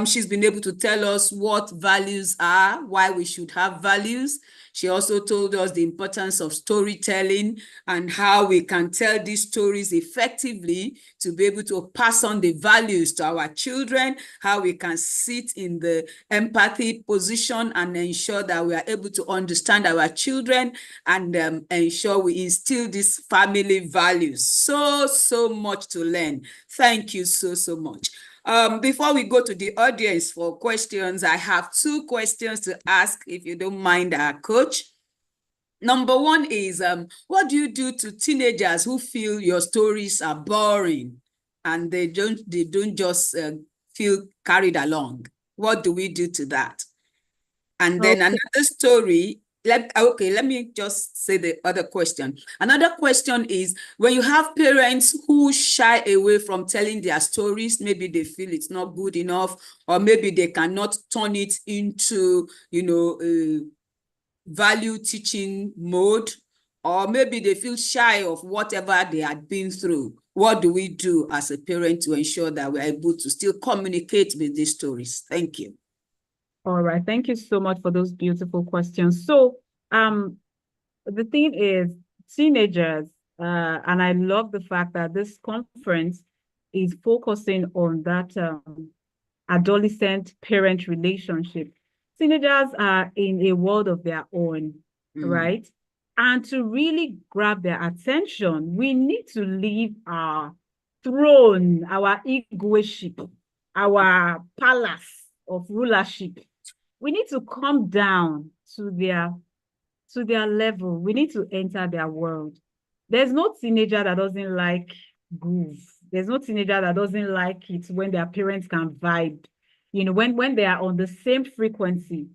She's been able to tell us what values are, why we should have values. She also told us the importance of storytelling and how we can tell these stories effectively to be able to pass on the values to our children, how we can sit in the empathy position and ensure that we are able to understand our children and ensure we instill these family values. So much to learn. Thank you so much. Before we go to the audience for questions, I have 2 questions to ask, if you don't mind, our coach. Number 1 is, what do you do to teenagers who feel your stories are boring and they don't just feel carried along? What do we do to that? And then another story. Let me just say the other question. Another question is, when you have parents who shy away from telling their stories, maybe they feel it's not good enough, or maybe they cannot turn it into, value teaching mode, or maybe they feel shy of whatever they had been through. what do we do as a parent to ensure that we're able to still communicate with these stories? Thank you. All right. Thank you so much for those beautiful questions. So, the thing is, teenagers, and I love the fact that this conference is focusing on that adolescent-parent relationship. Teenagers are in a world of their own, right? And to really grab their attention, we need to leave our throne, our egoship, our palace of rulership. We need to come down to their level. We need to enter their world. There's no teenager that doesn't like groove. There's no teenager that doesn't like it when their parents can vibe, you know, when they are on the same frequency.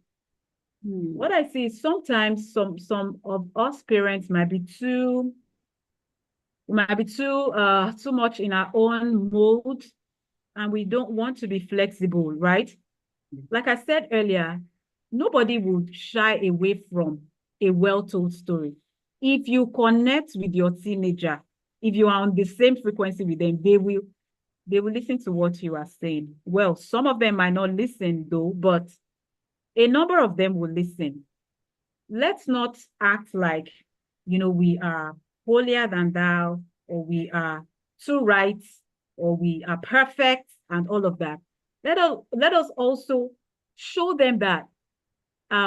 What I see is sometimes some of us parents might be too much in our own mode, and we don't want to be flexible, right? Like I said earlier, nobody would shy away from a well-told story. If you connect with your teenager, if you are on the same frequency with them, they will listen to what you are saying. Well, some of them might not listen though, but a number of them will listen. Let's not act like, you know, we are holier than thou, or we are too right, or we are perfect and all of that. Let us also show them that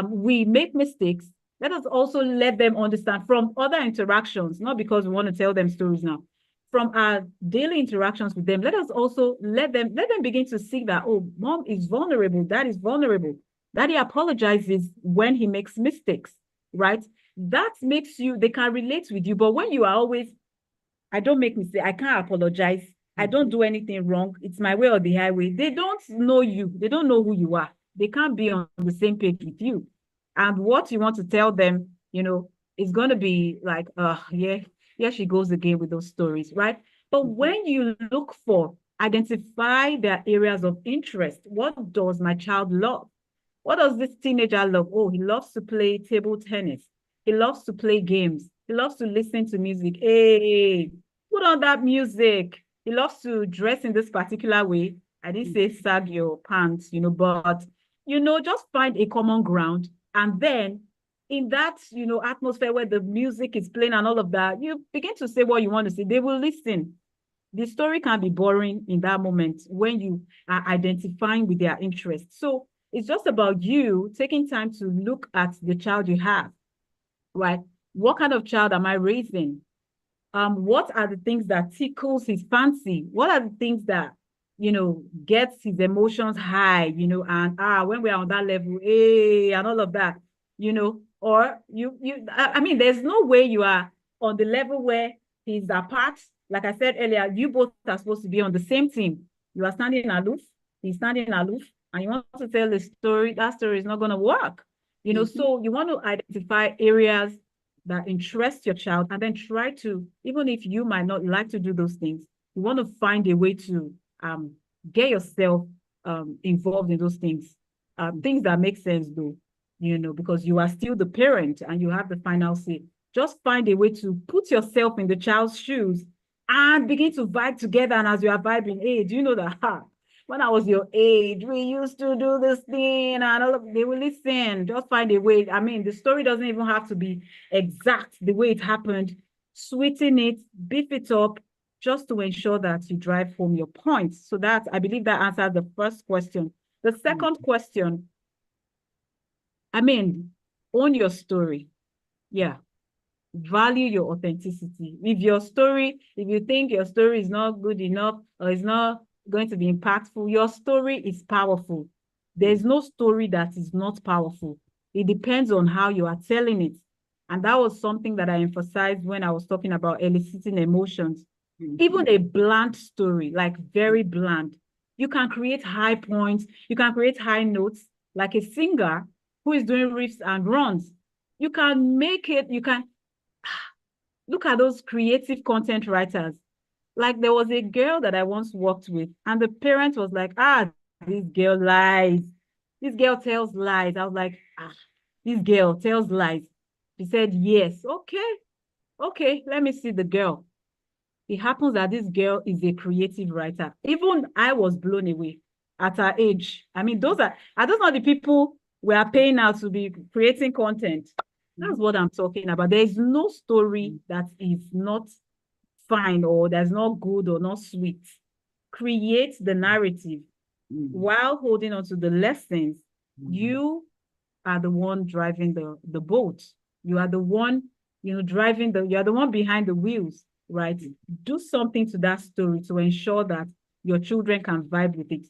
we make mistakes. Let us also let them understand from other interactions, not because we want to tell them stories now, from our daily interactions with them. Let us also let them begin to see that, oh, mom is vulnerable, dad is vulnerable. Daddy apologizes when he makes mistakes, right? That makes they can relate with you. But when you are always, I don't make mistakes, I can't apologize, I don't do anything wrong, it's my way or the highway, they don't know you, they don't know who you are. They can't be on the same page with you. And what you want to tell them, you know, is going to be like, yeah, she goes again with those stories, right? But when you look for, identify their areas of interest. What does my child love? What does this teenager love? Oh, he loves to play table tennis. He loves to play games. He loves to listen to music. Hey, put on that music. He loves to dress in this particular way. I didn't say sag your pants, you know, but, you know, just find a common ground. And then in that, you know, atmosphere where the music is playing and all of that, you begin to say what you want to say. They will listen. The story can be boring in that moment when you are identifying with their interests. So it's just about you taking time to look at the child you have, right? What kind of child am I raising? What are the things that tickles his fancy? What are the things that, you know, gets his emotions high, you know, and when we are on that level, and all of that, you know, or I mean, there's no way you are on the level where he's apart. Like I said earlier, you both are supposed to be on the same team. You are standing aloof, he's standing aloof, and you want to tell the story, that story is not going to work. You know, so you want to identify areas that interest your child, and then try to, even if you might not like to do those things, you want to find a way to get yourself involved in those things, things that make sense though, you know, because you are still the parent and you have the final say. Just find a way to put yourself in the child's shoes and begin to vibe together. And as you are vibing, hey, do you know that when I was your age, we used to do this thing, and all of, they will listen. Just find a way. I mean, the story doesn't even have to be exact the way it happened. Sweeten it, beef it up, just to ensure that you drive home your points. So that, I believe that answers the first question. The second question, I mean, own your story. Yeah. Value your authenticity. If you think your story is not good enough or is not going to be impactful, your story is powerful. There's no story that is not powerful. It depends on how you are telling it. And that was something that I emphasized when I was talking about eliciting emotions. Even a bland story, like very bland, you can create high points, you can create high notes, like a singer who is doing riffs and runs. You can make it, you can look at those creative content writers. Like there was a girl that I once worked with, and the parent was like, this girl lies. This girl tells lies. I was like, this girl tells lies. She said, yes. Okay, let me see the girl. it happens that this girl is a creative writer. Even I was blown away at her age. I mean, those are not the people we are paying out to be creating content. That's what I'm talking about. There is no story that is not fine or that's not good or not sweet. Create the narrative while holding on to the lessons. You are the one driving the boat. You are the one, driving you are the one behind the wheels, right? Do something to that story to ensure that your children can vibe with it.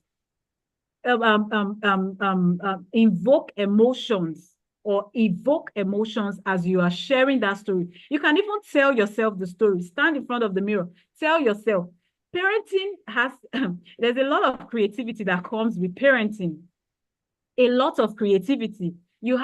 Invoke emotions or evoke emotions as you are sharing that story. You can even tell yourself the story. Stand in front of the mirror. Tell yourself. Parenting has, there's a lot of creativity that comes with parenting. A lot of creativity. You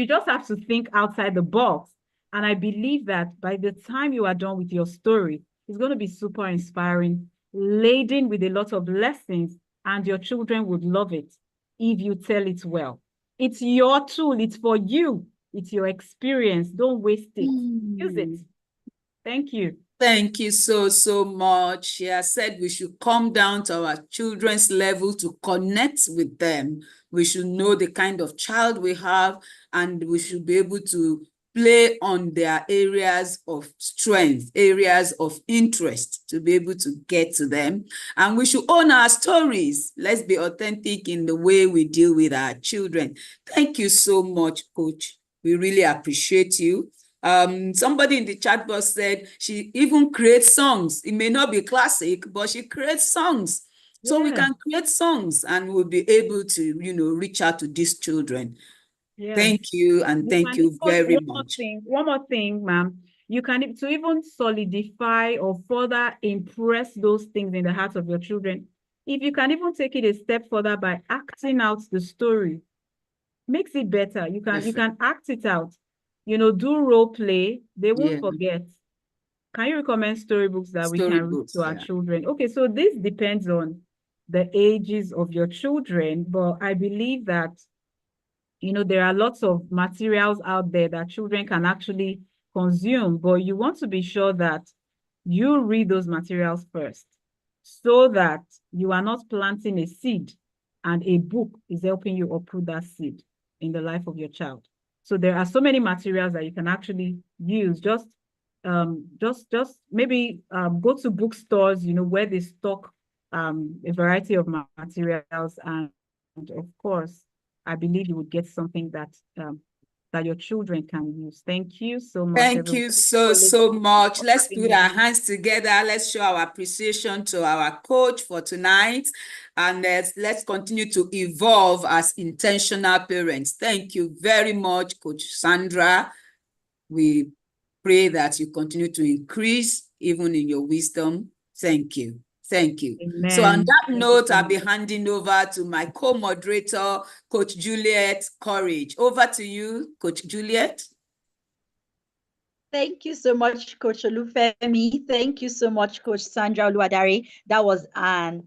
just have to think outside the box. And I believe that by the time you are done with your story, it's going to be super inspiring, laden with a lot of lessons, and your children would love it if you tell it well. It's your tool. It's for you. It's your experience. Don't waste it. Use it. Thank you. Thank you so much. She has said we should come down to our children's level to connect with them. We should know the kind of child we have, and we should be able to play on their areas of strength, areas of interest, to be able to get to them. And we should own our stories. Let's be authentic in the way we deal with our children. Thank you so much, Coach. We really appreciate you. Somebody in the chat box said she even creates songs. It may not be classic, but she creates songs. So we can create songs and we'll be able to, reach out to these children. Yeah. Thank you, and thank you very much. One more thing, ma'am. You can, to even solidify or further impress those things in the hearts of your children, if you can even take it a step further by acting out the story, makes it better. You can act it out. Do role play. They won't forget. Can you recommend storybooks that we can read to our children? Okay, so this depends on the ages of your children, but I believe that there are lots of materials out there that children can actually consume, but you want to be sure that you read those materials first so that you are not planting a seed and a book is helping you uproot that seed in the life of your child. So there are so many materials that you can actually use. Just maybe go to bookstores, where they stock a variety of materials, and of course, I believe you would get something that that your children can use. Thank you so much. Thank you so much. Let's put our hands together. Let's show our appreciation to our coach for tonight. And let's continue to evolve as intentional parents. Thank you very much, Coach Sandra. We pray that you continue to increase even in your wisdom. Thank you. Thank you. Amen. So on that note, I'll be handing over to my co-moderator, Coach Juliet Courage. Over to you, Coach Juliet. Thank you so much, Coach Olufemi. Thank you so much, Coach Sandra Oluwadare. That was an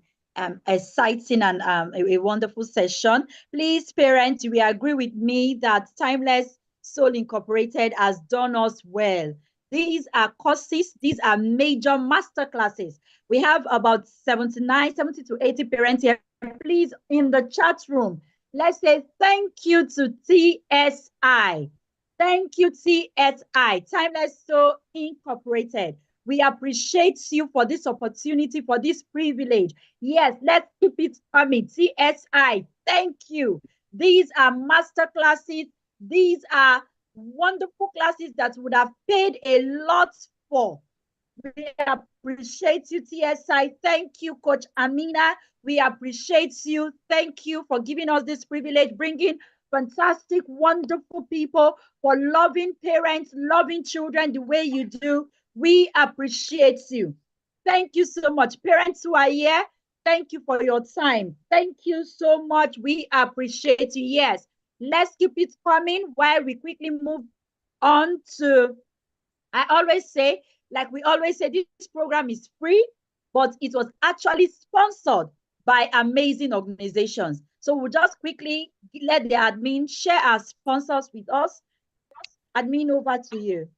exciting and a wonderful session. Please, parents, we agree with me that Timeless Soul Incorporated has done us well. These are courses. These are major master classes. We have about 70 to 80 parents here. Please, in the chat room, let's say thank you to TSI. Thank you, TSI, Timeless Soul Incorporated. We appreciate you for this opportunity, for this privilege. Yes, let's keep it coming. TSI, thank you. These are master classes. These are wonderful classes that would have paid a lot for. We appreciate you, TSI. Thank you, Coach Amina. We appreciate you. Thank you for giving us this privilege, bringing fantastic, wonderful people, for loving parents, loving children the way you do. We appreciate you. Thank you so much. Parents who are here, thank you for your time. Thank you so much. We appreciate you. Yes, let's keep it coming while we quickly move on to, I always say, like we always say, this program is free, but it was actually sponsored by amazing organizations. So we'll just quickly let the admin share our sponsors with us. Admin, over to you.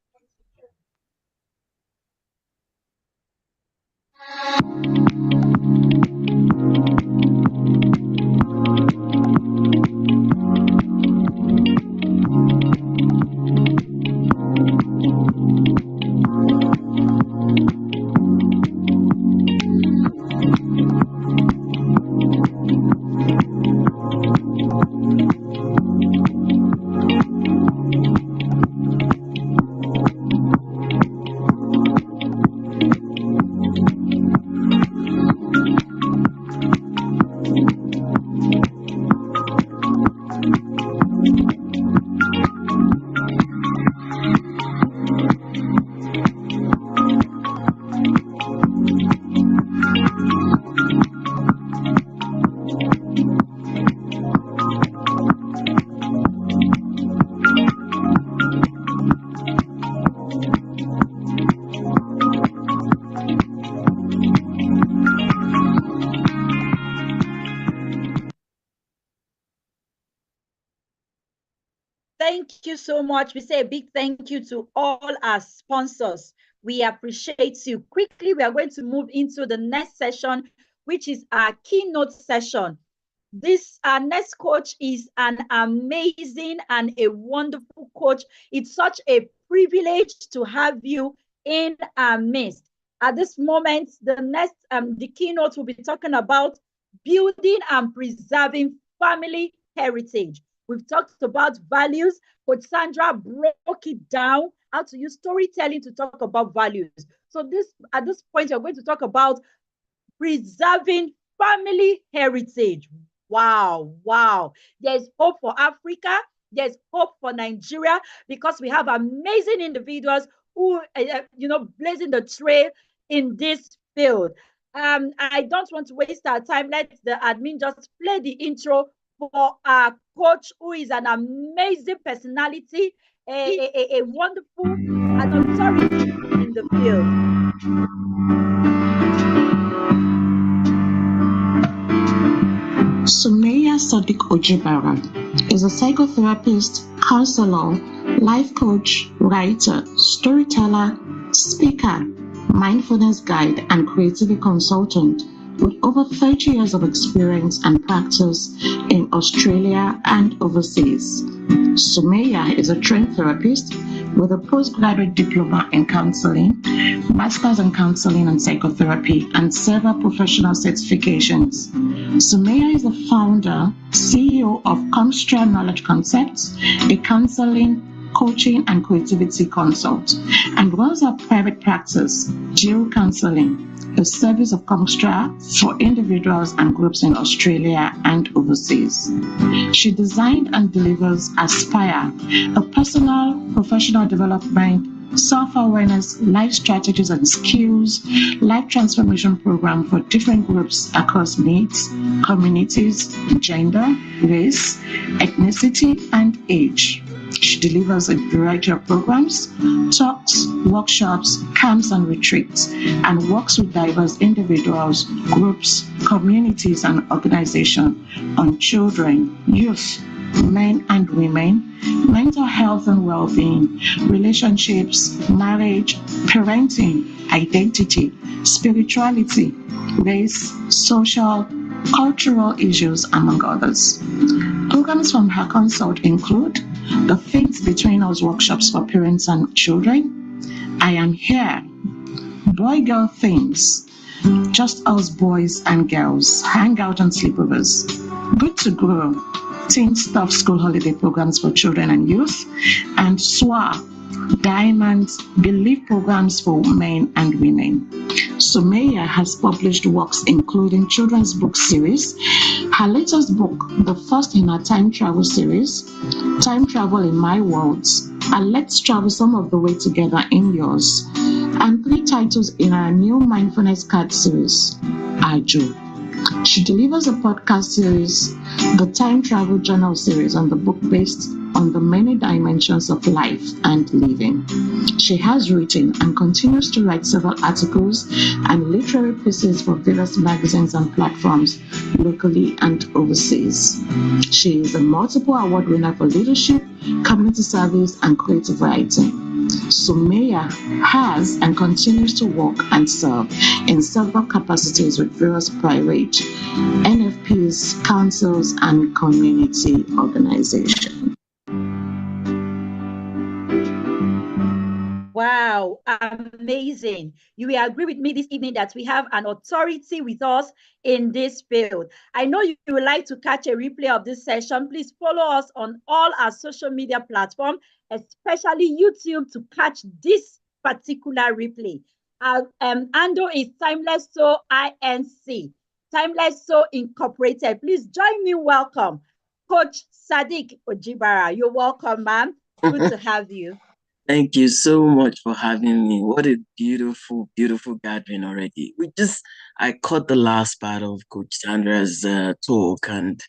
Thank you so much. We say a big thank you to all our sponsors. We appreciate you. Quickly, we are going to move into the next session, which is our keynote session. Our next coach is an amazing and a wonderful coach. It's such a privilege to have you in our midst. At this moment, the keynote will be talking about building and preserving family heritage. We've talked about values. Coach Sandra broke it down, how to use storytelling to talk about values. So at this point, we're going to talk about preserving family heritage. Wow. There's hope for Africa. There's hope for Nigeria, because we have amazing individuals who, blazing the trail in this field. I don't want to waste our time. Let the admin just play the intro for our coach, who is an amazing personality, a wonderful and authority in the field. Sumaya Sadiq Ojibara is a psychotherapist, counselor, life coach, writer, storyteller, speaker, mindfulness guide, and creativity consultant with over 30 years of experience and practice in Australia and overseas. Sumaya is a trained therapist with a postgraduate diploma in counseling, master's in counseling and psychotherapy, and several professional certifications. Sumaya is the founder, CEO of Comstra Knowledge Concepts, a counseling, coaching, and creativity consult, and runs a private practice, Geo Counseling, a service of Comstra for individuals and groups in Australia and overseas. She designed and delivers Aspire, a personal, professional development, self-awareness, life strategies and skills, life transformation program for different groups across needs, communities, gender, race, ethnicity, and age. She delivers a variety of programs, talks, workshops, camps, and retreats, and works with diverse individuals, groups, communities, and organizations on children, youth, men and women, mental health and well-being, relationships, marriage, parenting, identity, spirituality, race, social, cultural issues, among others. Programs from her consult include the Things Between Us workshops for parents and children, I Am Here, Boy-Girl Things, Just Us Boys and Girls, Hangout and Sleepovers, Good to Grow, Teen Stuff School Holiday Programs for Children and Youth, and SWA, Diamonds, Belief Programs for Men and Women. Sumaya has published works including children's book series, her latest book, the first in her time travel series, Time Travel in My Worlds, and Let's Travel Some of the Way Together in Yours, and 3 titles in her new mindfulness card series, Ajo. She delivers a podcast series, the Time Travel Journal series, on the book based on the many dimensions of life and living. She has written and continues to write several articles and literary pieces for various magazines and platforms locally and overseas. She is a multiple award winner for leadership, community service, and creative writing. Sumaya has and continues to work and serve in several capacities with various private NFPs, councils, and community organizations. Wow, amazing. You will agree with me this evening that we have an authority with us in this field. I know you would like to catch a replay of this session. Please follow us on all our social media platforms, especially YouTube, to catch this particular replay. Ando is Timeless Soul Inc. Timeless Soul Incorporated. Please join me. Welcome, Coach Sadiq Ojibara. You're welcome, ma'am. Good to have you. Thank you so much for having me. What a beautiful, beautiful gathering already. I caught the last part of Coach Sandra's talk, and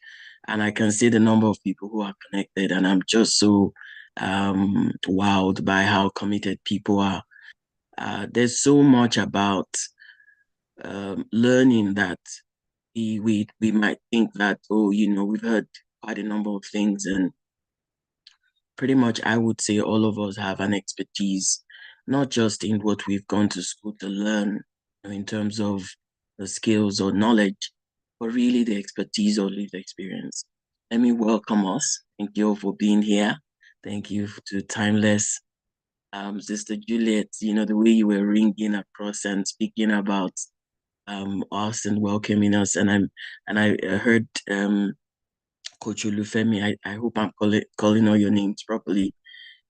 I can see the number of people who are connected, and I'm just so wowed by how committed people are. There's so much about learning that we might think that, oh, we've heard quite a number of things, and pretty much I would say all of us have an expertise, not just in what we've gone to school to learn in terms of the skills or knowledge, but really the expertise or lived experience. Let me welcome us. Thank you all for being here. Thank you to Timeless. Sister Juliet, the way you were ringing across and speaking about us and welcoming us. And I heard Coach Olufemi, I hope I'm calling all your names properly.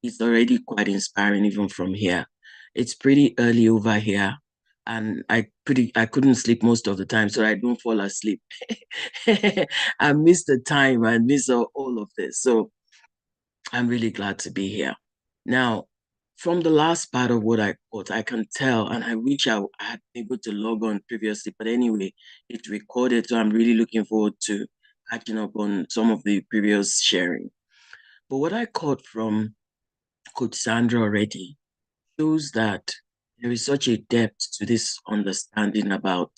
It's already quite inspiring even from here. It's pretty early over here, and I couldn't sleep most of the time, so I don't fall asleep. I miss the time, I miss all of this. So I'm really glad to be here. Now, from the last part of what I caught, I can tell, and I wish I had been able to log on previously, but anyway, it's recorded, so I'm really looking forward to catching up on some of the previous sharing. But what I caught from Coach Sandra already shows that there is such a depth to this understanding about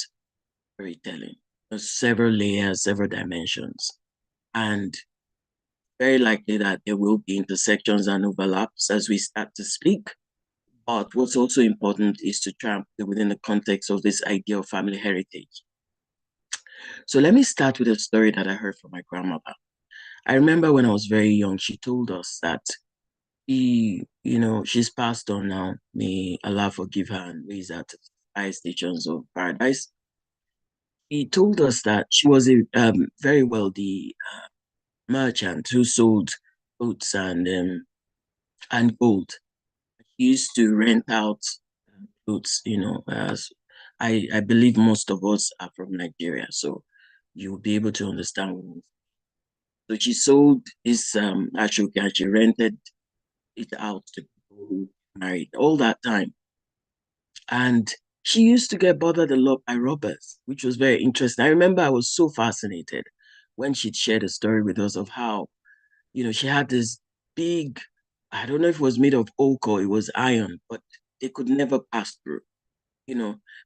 storytelling. There's several layers, several dimensions, and very likely that there will be intersections and overlaps as we start to speak. But what's also important is to try and put it within the context of this idea of family heritage. So let me start with a story that I heard from my grandmother. I remember when I was very young, she told us that she's passed on now. May Allah forgive her and raise her to the high stations of paradise. He told us that she was a very wealthy merchant who sold boats and gold. She used to rent out boats, as I believe most of us are from Nigeria, so you'll be able to understand what I'm saying. So she sold this ashoke and she rented it out to people who married all that time. And she used to get bothered a lot by robbers, which was very interesting. I remember I was so fascinated when she'd shared a story with us of how, she had this big, I don't know if it was made of oak or it was iron, but they could never pass through,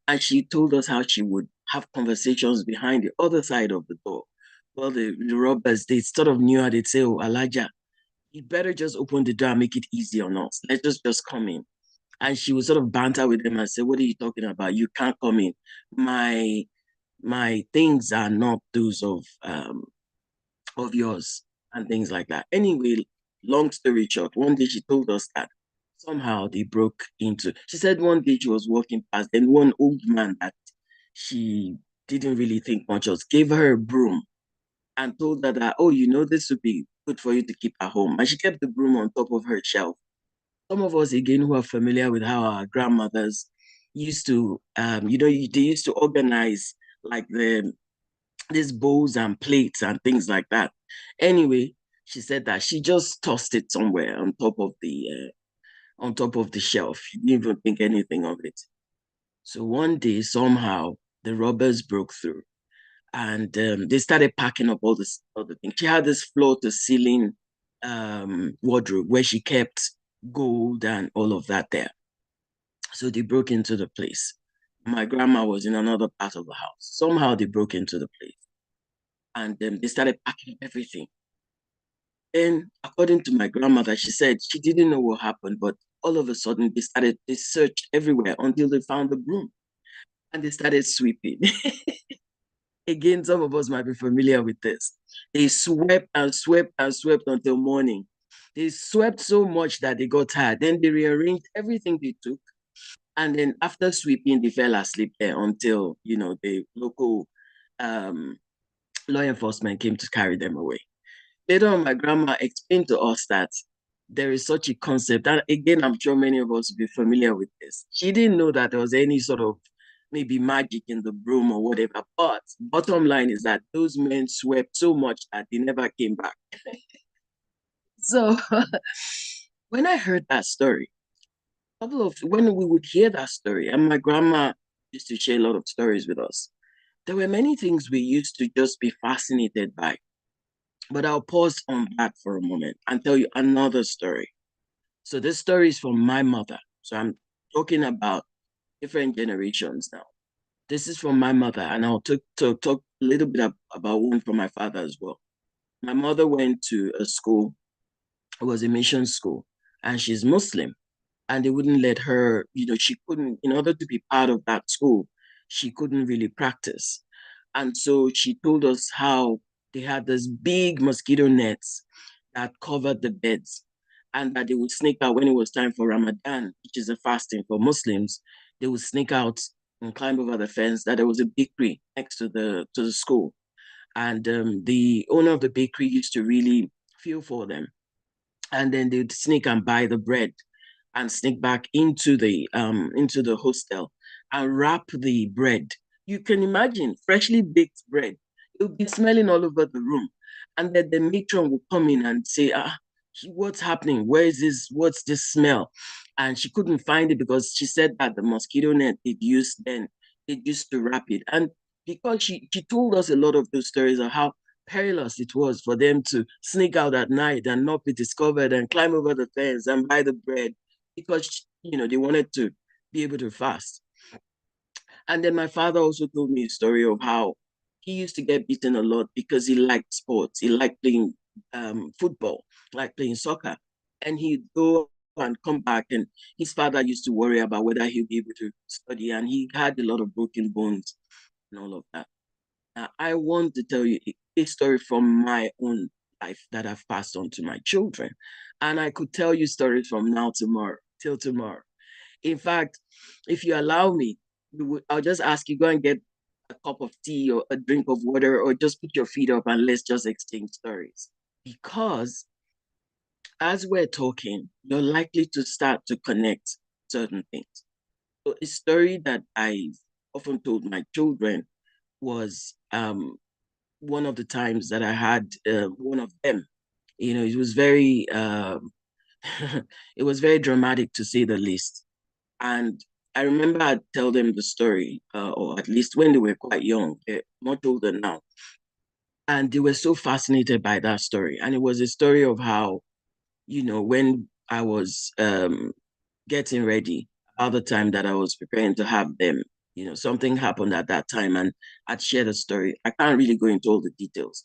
and she told us how she would have conversations behind the other side of the door. Well, the robbers, they sort of knew how. They'd say, oh, Elijah, you better just open the door and make it easy on us. Let's just come in. And she would sort of banter with them and say, what are you talking about? You can't come in. My things are not those of yours and things like that. Anyway, long story short, one day she told us that somehow they broke into, she said one day she was walking past, and one old man that she didn't really think much of gave her a broom and told her that, oh, this would be good for you to keep at home. And she kept the broom on top of her shelf. Some of us, again, who are familiar with how our grandmothers used to, they used to organize like these bowls and plates and things like that. Anyway, she said that she just tossed it somewhere on top of the shelf. She didn't even think anything of it. So one day, somehow, the robbers broke through, and they started packing up all this other things. She had this floor-to-ceiling wardrobe where she kept gold and all of that there. So they broke into the place. My grandma was in another part of the house. Somehow they broke into the place, and they started packing up everything. And according to my grandmother, she said she didn't know what happened, but all of a sudden they searched everywhere until they found the broom and they started sweeping. Again, some of us might be familiar with this. They swept and swept and swept until morning. They swept so much that they got tired. Then they rearranged everything they took. And then after sweeping, they fell asleep there until, the local law enforcement came to carry them away. Later on, my grandma explained to us that there is such a concept. And again, I'm sure many of us will be familiar with this. She didn't know that there was any sort of maybe magic in the broom or whatever. But bottom line is that those men swept so much that they never came back. So when I heard that story, when we would hear that story, and my grandma used to share a lot of stories with us, there were many things we used to just be fascinated by. But I'll pause on that for a moment and tell you another story. So this story is from my mother. So I'm talking about different generations now. This is from my mother, and I'll talk a little bit about one from my father as well. My mother went to a school. It was a mission school, and she's Muslim, and they wouldn't let her, she couldn't, in order to be part of that school, she couldn't really practice. And so she told us how they had this big mosquito nets that covered the beds, and that they would sneak out when it was time for Ramadan, which is a fasting for Muslims. They would sneak out and climb over the fence, that there was a bakery next to the school. And the owner of the bakery used to really feel for them. And then they'd sneak and buy the bread and sneak back into the hostel and wrap the bread. You can imagine freshly baked bread. It would be smelling all over the room. And then the matron would come in and say, what's happening? Where is this? What's this smell? And she couldn't find it because she said that the mosquito net they'd used to wrap it. And because she told us a lot of those stories of how perilous it was for them to sneak out at night and not be discovered and climb over the fence and buy the bread because, they wanted to be able to fast. And then my father also told me a story of how he used to get beaten a lot because he liked sports. He liked playing football, like playing soccer. And he'd go and come back, and his father used to worry about whether he'd be able to study, and he had a lot of broken bones and all of that. Now, I want to tell you a story from my own life that I've passed on to my children. And I could tell you stories from now till tomorrow. In fact, if you allow me, I'll just ask you, go and get a cup of tea or a drink of water, or just put your feet up and let's just exchange stories. Because as we're talking, you're likely to start to connect certain things. So a story that I've often told my children was one of the times that I had one of them. It was very it was very dramatic, to say the least. And I remember I'd tell them the story, or at least when they were quite young, they're much older now. And they were so fascinated by that story. And it was a story of how, when I was getting ready, about the time that I was preparing to have them, something happened at that time, and I'd share the story. I can't really go into all the details.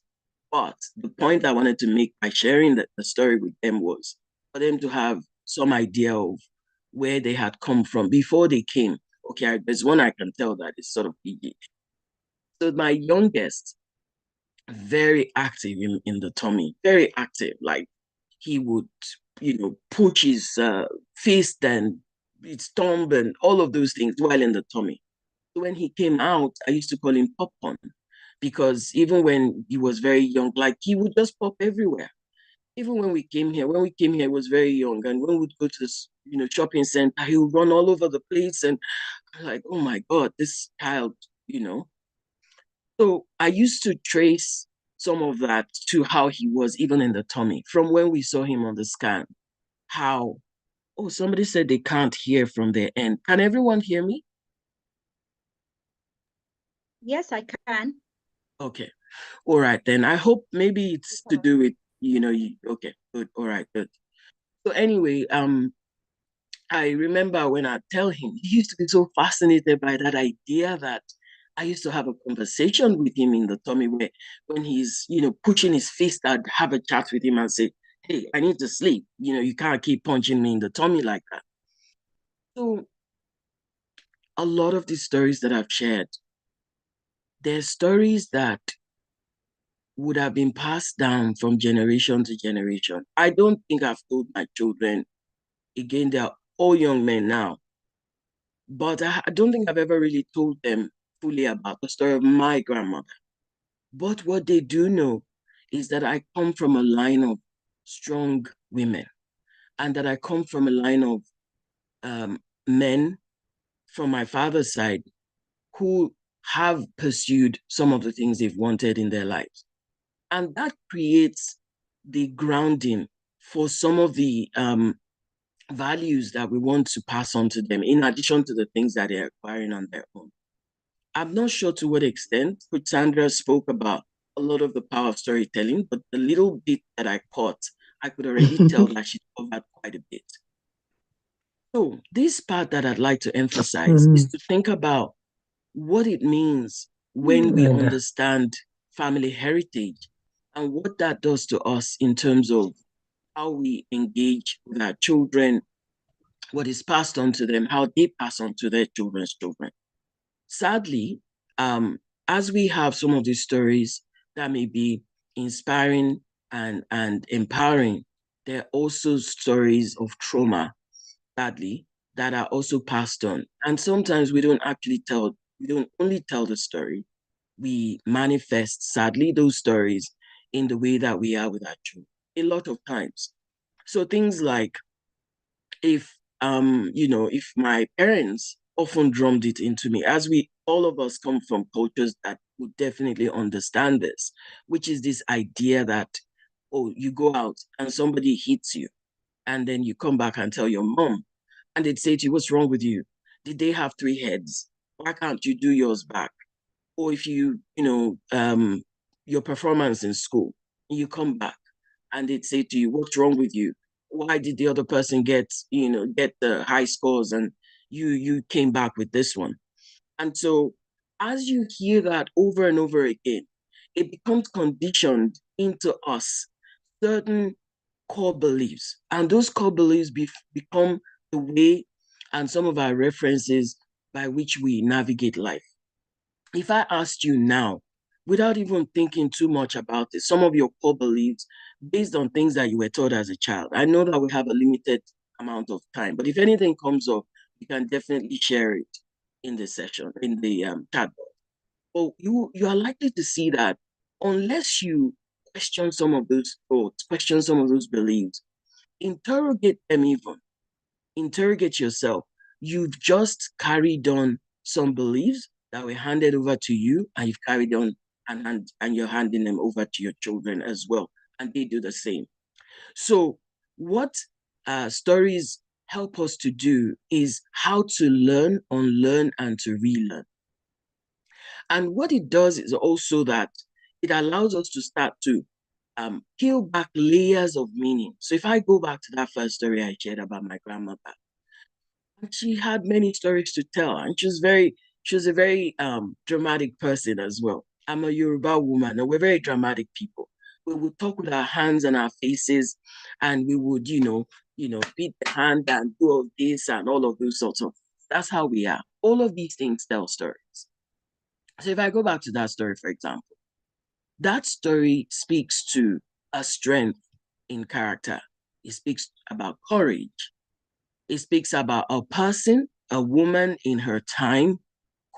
But the point I wanted to make by sharing the story with them was for them to have some idea of where they had come from before they came. Okay, there's one I can tell that is sort of easy. So my youngest, very active in the tummy, very active. Like he would, push his fist and his thumb and all of those things while in the tummy. So when he came out, I used to call him Popcorn, because even when he was very young, like he would just pop everywhere. Even when we came here, he was very young. And when we'd go to this, shopping center, he would run all over the place. And I'm like, oh my God, this child, So I used to trace some of that to how he was even in the tummy from when we saw him on the scan. How, somebody said they can't hear from their end. Can everyone hear me? Yes, I can. Okay. All right, then. I hope maybe it's to do with, okay, good. All right, good. So anyway, I remember when I tell him, he used to be so fascinated by that idea that I used to have a conversation with him in the tummy where when he's, pushing his fist, I'd have a chat with him and say, hey, I need to sleep. You can't keep punching me in the tummy like that. So a lot of these stories that I've shared, they're stories that would have been passed down from generation to generation. I don't think I've told my children, again, they're all young men now, but I don't think I've ever really told them fully about the story of my grandmother. But what they do know is that I come from a line of strong women, and that I come from a line of men from my father's side who have pursued some of the things they've wanted in their lives. And that creates the grounding for some of the values that we want to pass on to them, in addition to the things that they're acquiring on their own. I'm not sure to what extent Coach Sandra spoke about a lot of the power of storytelling, but the little bit that I caught, I could already tell that she covered quite a bit. So this part that I'd like to emphasize is to think about what it means when we understand family heritage and what that does to us in terms of how we engage with our children, what is passed on to them, how they pass on to their children's children. Sadly, as we have some of these stories that may be inspiring and empowering, there are also stories of trauma, sadly, that are also passed on. And sometimes we don't only tell the story, we manifest, sadly, those stories in the way that we are with our children a lot of times. So things like, if if my parents often drummed it into me, as all of us come from cultures that would definitely understand this, which is this idea that, oh, you go out and somebody hits you, and then you come back and tell your mom, and they'd say to you, what's wrong with you? Did they have three heads? Why can't you do yours back? Or if your performance in school, you come back and they'd say to you, what's wrong with you? Why did the other person get the high scores and you came back with this one? And so as you hear that over and over again, it becomes conditioned into us certain core beliefs. And those core beliefs become the way and some of our references by which we navigate life. If I asked you now, without even thinking too much about it, some of your core beliefs based on things that you were taught as a child, I know that we have a limited amount of time, but if anything comes up, you can definitely share it in the session, in the chat box. Well, you are likely to see that unless you question some of those thoughts, question some of those beliefs, interrogate them even, interrogate yourself. You've just carried on some beliefs that were handed over to you, and you've carried on and you're handing them over to your children as well, and they do the same. So what stories help us to do is how to learn, unlearn, and to relearn. And what it does is also that it allows us to start to peel back layers of meaning. So if I go back to that first story I shared about my grandmother, she had many stories to tell, and she was a very dramatic person as well. I'm a Yoruba woman, and we're very dramatic people. We would talk with our hands and our faces, and we would, beat the hand and do all this and all of those sorts of. That's how we are. All of these things tell stories. So if I go back to that story, for example, that story speaks to a strength in character. It speaks about courage. It speaks about a person, a woman in her time,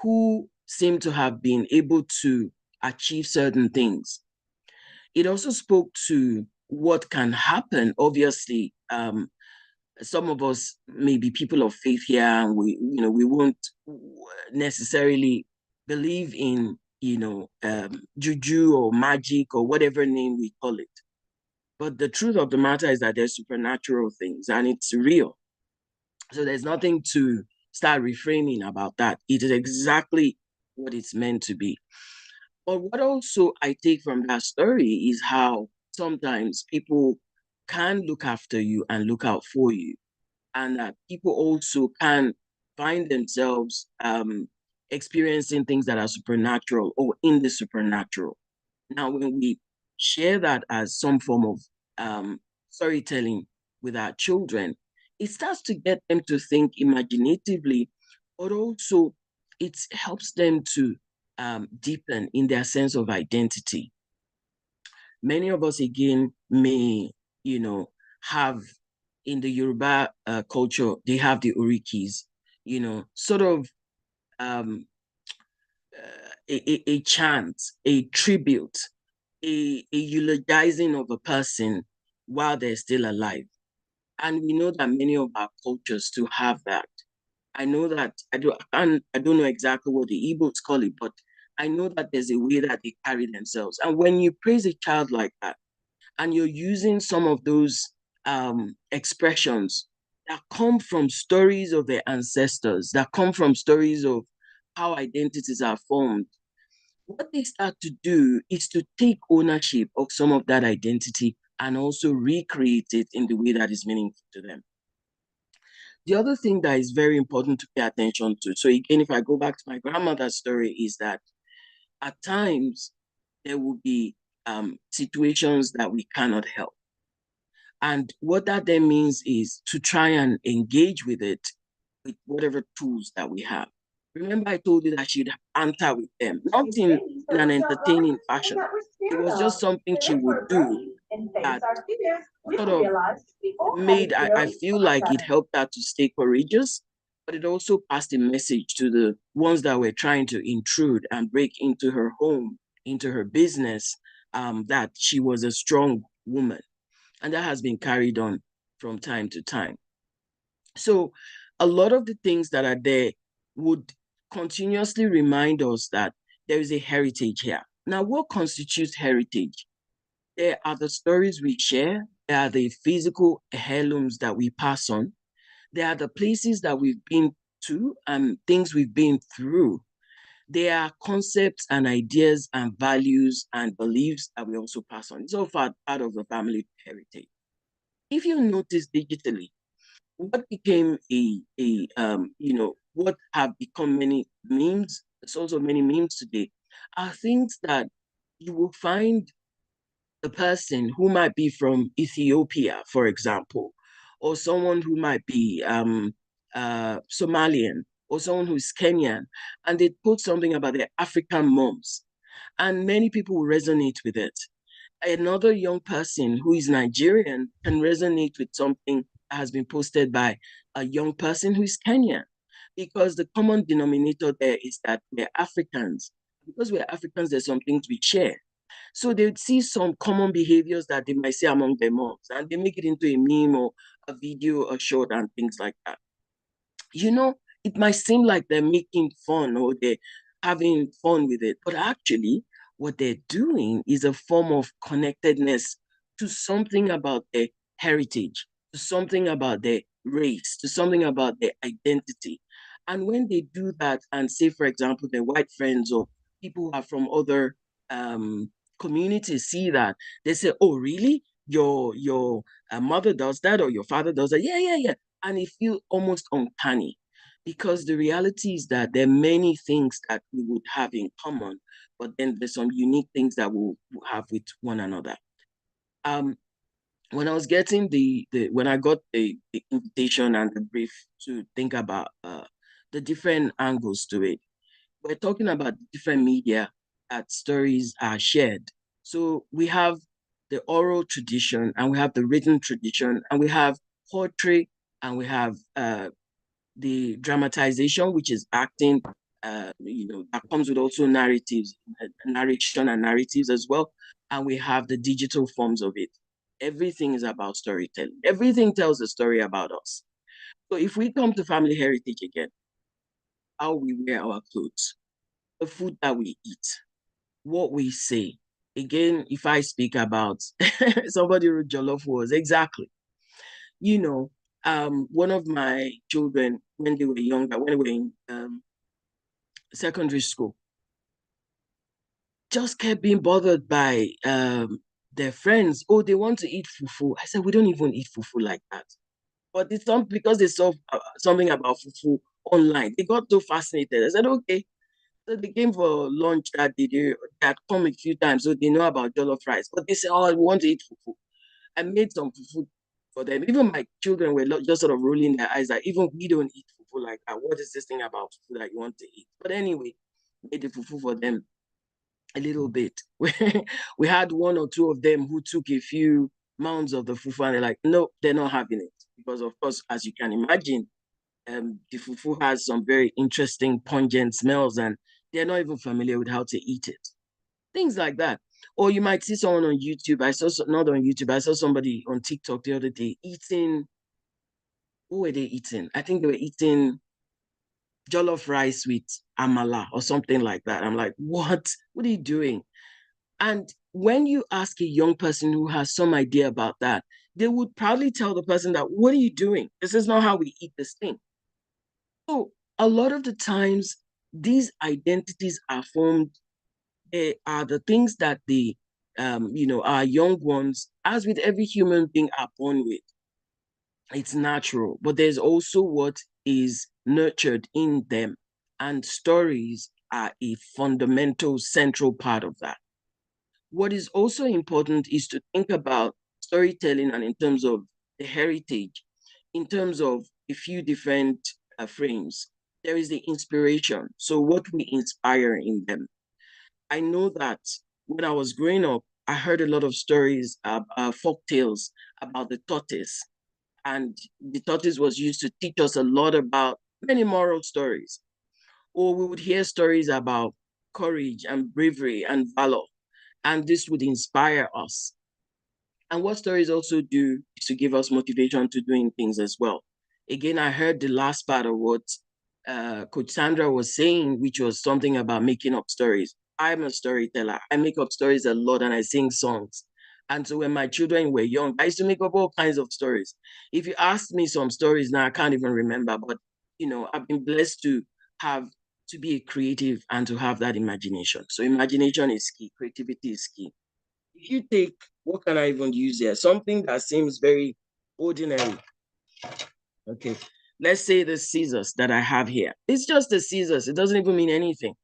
who seemed to have been able to achieve certain things. It also spoke to what can happen. Obviously, some of us may be people of faith here, and we won't necessarily believe in juju or magic or whatever name we call it. But the truth of the matter is that there's supernatural things, and it's real. So there's nothing to start reframing about that. It is exactly what it's meant to be. But what also I take from that story is how sometimes people can look after you and look out for you, and that people also can find themselves experiencing things that are supernatural or in the supernatural. Now, when we share that as some form of storytelling with our children, it starts to get them to think imaginatively, but also it helps them to deepen in their sense of identity. Many of us, again, may, have in the Yoruba culture, they have the orikis, sort of um, a chant, a tribute, a eulogizing of a person while they're still alive. And we know that many of our cultures to have that. I know that I don't know exactly what the Igbos call it, but I know that there's a way that they carry themselves. And when you praise a child like that, and you're using some of those expressions that come from stories of their ancestors, that come from stories of how identities are formed, what they start to do is to take ownership of some of that identity and also recreate it in the way that is meaningful to them. The other thing that is very important to pay attention to, so again, if I go back to my grandmother's story, is that at times there will be situations that we cannot help. And what that then means is to try and engage with it with whatever tools that we have. Remember, I told you that she'd banter with them, not in an entertaining fashion. It was just something she would do that sort of made, I feel like it helped her to stay courageous, but it also passed a message to the ones that were trying to intrude and break into her home, into her business, that she was a strong woman. And that has been carried on from time to time. So a lot of the things that are there would continuously remind us that there is a heritage here. Now, what constitutes heritage? There are the stories we share, there are the physical heirlooms that we pass on, there are the places that we've been to and things we've been through. There are concepts and ideas and values and beliefs that we also pass on. It's all part of the family heritage. If you notice digitally, what became what have become many memes, there's also many memes today, are things that you will find a person who might be from Ethiopia, for example, or someone who might be Somalian, or someone who's Kenyan, and they put something about their African moms, and many people will resonate with it. Another young person who is Nigerian can resonate with something that has been posted by a young person who is Kenyan, because the common denominator there is that we're Africans. Because we're Africans, there's some things we share. So they would see some common behaviors that they might see among their moms, and they make it into a meme or a video or short and things like that. It might seem like they're making fun or they're having fun with it, but actually what they're doing is a form of connectedness to something about their heritage, to something about their race, to something about their identity. And when they do that and say, for example, their white friends or people who are from other communities see that, they say, oh, really? Your mother does that or your father does that? Yeah. And it feels almost uncanny, because the reality is that there are many things that we would have in common, but then there's some unique things that we'll have with one another. When I was getting when I got the invitation and the brief to think about the different angles to it, we're talking about different media that stories are shared. So we have the oral tradition, and we have the written tradition, and we have poetry, and we have the dramatization, which is acting, that comes with also narratives, narration and narratives as well. And we have the digital forms of it. Everything is about storytelling. Everything tells a story about us. So if we come to family heritage again, how we wear our clothes, the food that we eat, what we say. Again, if I speak about somebody wrote jollof was exactly, one of my children, when they were younger, when they were in secondary school, just kept being bothered by their friends. Oh, they want to eat fufu. I said, we don't even eat fufu like that. But it's because they saw something about fufu online. They got so fascinated. I said, okay. So they came for lunch that day. They had come a few times, so they know about jollof rice. But they said, oh, we want to eat fufu. I made some fufu for them. Even my children were just sort of rolling their eyes that even we don't eat fufu like that. What is this thing about fufu that you want to eat? But anyway, made the fufu for them a little bit. We had one or two of them who took a few mounds of the fufu and they're like, no, they're not having it. Because of course, as you can imagine, the fufu has some very interesting, pungent smells and they're not even familiar with how to eat it. Things like that. Or you might see someone on YouTube. Not on YouTube, I saw somebody on TikTok the other day eating, what were they eating? I think they were eating jollof rice with amala or something like that. I'm like, what? What are you doing? And when you ask a young person who has some idea about that, they would probably tell the person that, what are you doing? This is not how we eat this thing. So a lot of the times, these identities are formed, are the things that our young ones, as with every human being, are born with. It's natural, but there's also what is nurtured in them. And stories are a fundamental, central part of that. What is also important is to think about storytelling and in terms of the heritage, in terms of a few different frames. There is the inspiration. So what we inspire in them. I know that when I was growing up, I heard a lot of stories, folk tales about the tortoise. And the tortoise was used to teach us a lot about many moral stories. Or we would hear stories about courage and bravery and valor. And this would inspire us. And what stories also do is to give us motivation to doing things as well. Again, I heard the last part of what Coach Sandra was saying, which was something about making up stories. I'm a storyteller. I make up stories a lot and I sing songs. And so when my children were young, I used to make up all kinds of stories. If you ask me some stories now, I can't even remember. But, I've been blessed to be a creative and to have that imagination. So imagination is key. Creativity is key. If you take, what can I even use here? Something that seems very ordinary. Okay. Let's say the scissors that I have here. It's just the scissors. It doesn't even mean anything.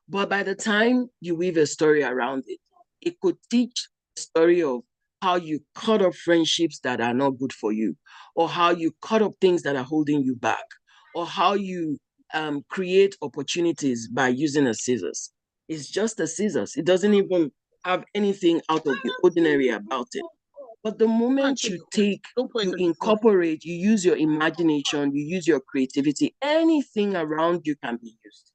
But by the time you weave a story around it, it could teach a story of how you cut off friendships that are not good for you, or how you cut off things that are holding you back, or how you create opportunities by using a scissors. It's just a scissors. It doesn't even have anything out of the ordinary about it. But the moment you incorporate, you use your imagination, you use your creativity, anything around you can be used.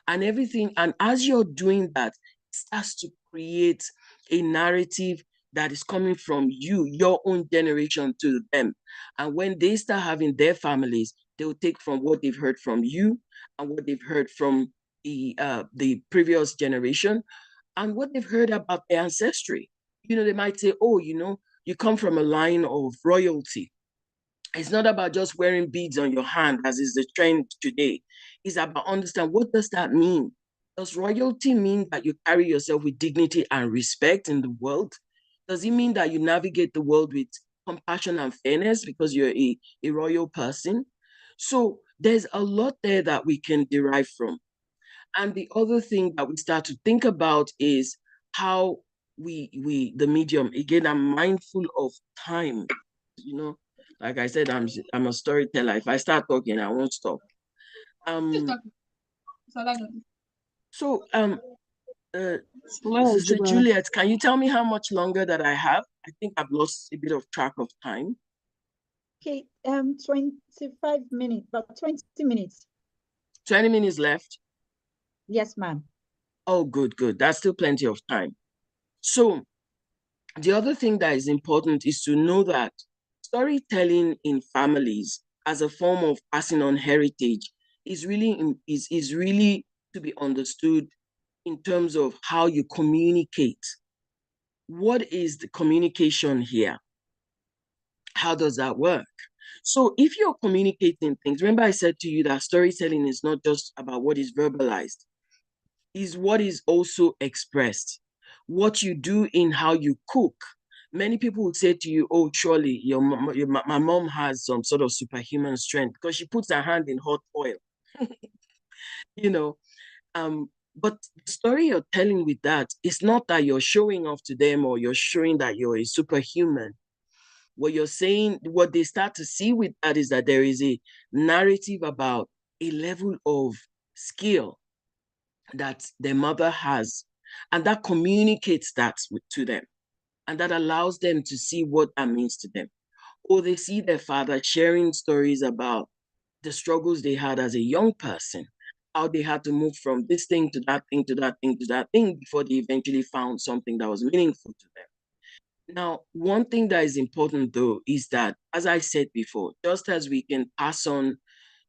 And everything, and as you're doing that, it starts to create a narrative that is coming from you, your own generation, to them. And when they start having their families, they'll take from what they've heard from you and what they've heard from the previous generation and what they've heard about their ancestry. They might say, oh, you come from a line of royalty. It's not about just wearing beads on your hand, as is the trend today. It's about understand, what does that mean? Does royalty mean that you carry yourself with dignity and respect in the world? Does it mean that you navigate the world with compassion and fairness because you're a royal person? So there's a lot there that we can derive from. And the other thing that we start to think about is how the medium, again, I'm mindful of time. Like I said, I'm a storyteller. If I start talking, I won't stop. So Sister Juliet, can you tell me how much longer that I have? I think I've lost a bit of track of time. Okay, 25 minutes, about 20 minutes. 20 minutes left? Yes, ma'am. Oh, good. That's still plenty of time. So the other thing that is important is to know that storytelling in families as a form of passing on heritage is really to be understood in terms of how you communicate. What is the communication here? How does that work? So if you're communicating things, remember I said to you that storytelling is not just about what is verbalized, is what is also expressed. What you do in how you cook. Many people would say to you, oh, surely my mom has some sort of superhuman strength because she puts her hand in hot oil. But the story you're telling with that is not that you're showing off to them or you're showing that you're a superhuman. what you're saying, what they start to see with that is that there is a narrative about a level of skill that their mother has, and that communicates that to them, and that allows them to see what that means to them. Or they see their father sharing stories about the struggles they had as a young person, how they had to move from this thing to that thing to that thing to that thing before they eventually found something that was meaningful to them. Now, one thing that is important though is that, as I said before, just as we can pass on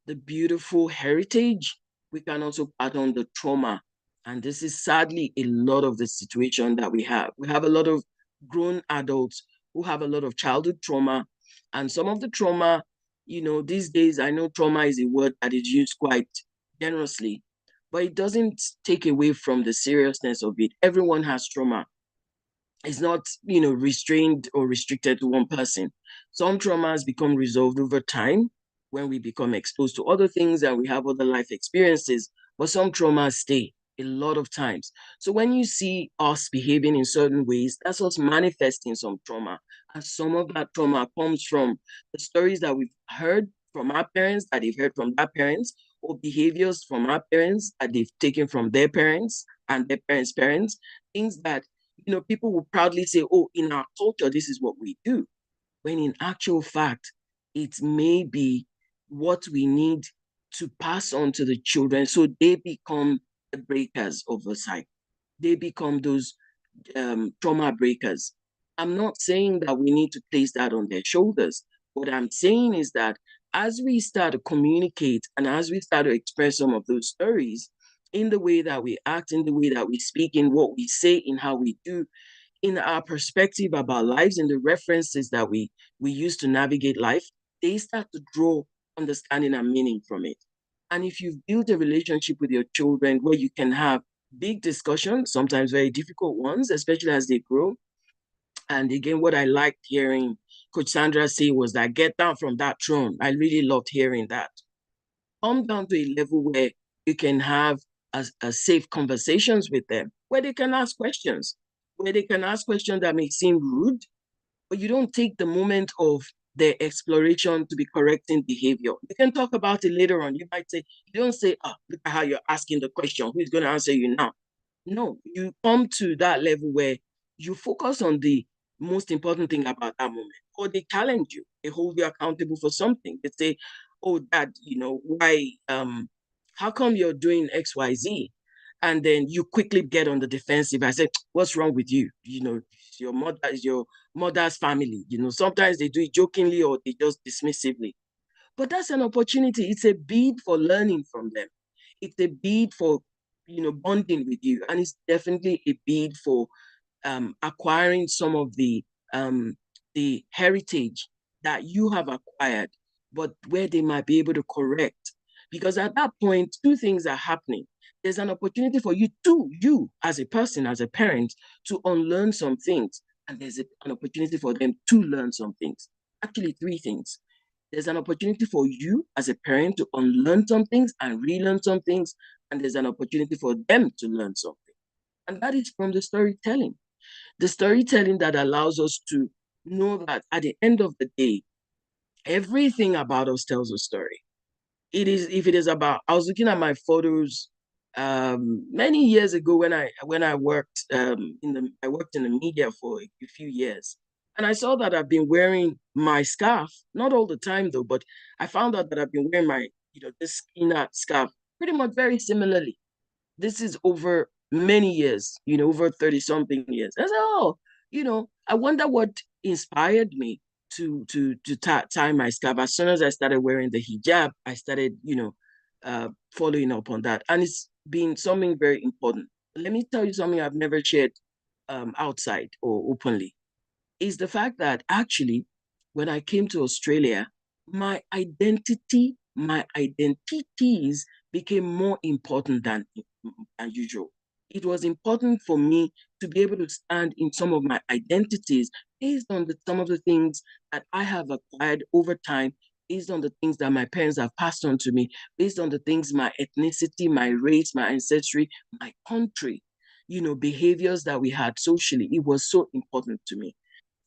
the beautiful heritage, we can also pass on the trauma. And this is sadly a lot of the situation that we have. We have a lot of grown adults who have a lot of childhood trauma. And some of the trauma, these days, I know trauma is a word that is used quite generously, but it doesn't take away from the seriousness of it. Everyone has trauma. It's not, restrained or restricted to one person. Some traumas become resolved over time when we become exposed to other things and we have other life experiences, but some traumas stay a lot of times. So when you see us behaving in certain ways, that's what's manifesting some trauma. And some of that trauma comes from the stories that we've heard from our parents, that they've heard from their parents, or behaviors from our parents that they've taken from their parents and their parents' parents, things that people will proudly say, oh, in our culture, this is what we do. When in actual fact, it may be what we need to pass on to the children so they become the breakers of the cycle. They become those trauma breakers. I'm not saying that we need to place that on their shoulders. What I'm saying is that as we start to communicate and as we start to express some of those stories, in the way that we act, in the way that we speak, in what we say, in how we do, in our perspective about lives, in the references that we use to navigate life, they start to draw understanding and meaning from it. And if you've built a relationship with your children where you can have big discussions, sometimes very difficult ones, especially as they grow. And again, what I liked hearing Coach Sandra say was that get down from that throne. I really loved hearing that. Come down to a level where you can have a safe conversations with them, where they can ask questions, that may seem rude, but you don't take the moment of their exploration to be correcting behavior. You can talk about it later on. You might say, you don't say, oh, look at how you're asking the question. Who's going to answer you now? No, you come to that level where you focus on the most important thing about that moment, or they challenge you, they hold you accountable for something. They say, oh, Dad, why, how come you're doing XYZ? And then you quickly get on the defensive. I say, what's wrong with you? Your mother is your mother's family. Sometimes they do it jokingly or they just dismissively. But that's an opportunity. It's a bid for learning from them. It's a bid for, bonding with you. And it's definitely a bid for acquiring some of the heritage that you have acquired, but where they might be able to correct. Because at that point, two things are happening. There's an opportunity for you as a person, as a parent, to unlearn some things. And there's an opportunity for them to learn some things. Actually, three things. There's an opportunity for you as a parent to unlearn some things and relearn some things. And there's an opportunity for them to learn something. And that is from the storytelling. The storytelling that allows us to know that at the end of the day, everything about us tells a story. If it is about, I was looking at my photos many years ago when I worked I worked in the media for a few years. And I saw that I've been wearing my scarf, not all the time though, but I found out that I've been wearing my, this skin scarf pretty much very similarly. This is over many years, over 30 something years. I said, oh, I wonder what inspired me to tie my scarf. As soon as I started wearing the hijab, I started, following up on that. And it's been something very important. Let me tell you something I've never shared outside or openly, is the fact that actually, when I came to Australia, my identities became more important than usual. It was important for me to be able to stand in some of my identities based on some of the things that I have acquired over time, based on the things that my parents have passed on to me, based on the things, my ethnicity, my race, my ancestry, my country, behaviors that we had socially. It was so important to me.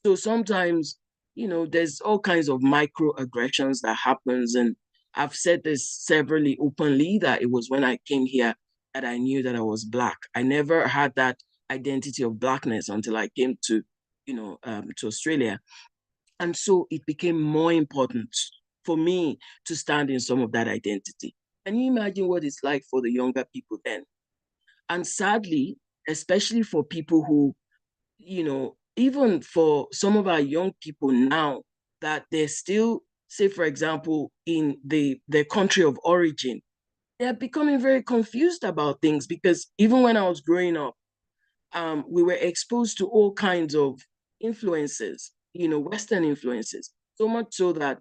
So sometimes there's all kinds of microaggressions that happens. And I've said this severally openly, that it was when I came here that I knew that I was Black. I never had that identity of Blackness until I came to, to Australia. And so it became more important for me to stand in some of that identity. Can you imagine what it's like for the younger people then? And sadly, especially for people who, even for some of our young people now, that they're still, say, for example, in their country of origin, they're becoming very confused about things, because even when I was growing up, we were exposed to all kinds of influences, Western influences, so much so that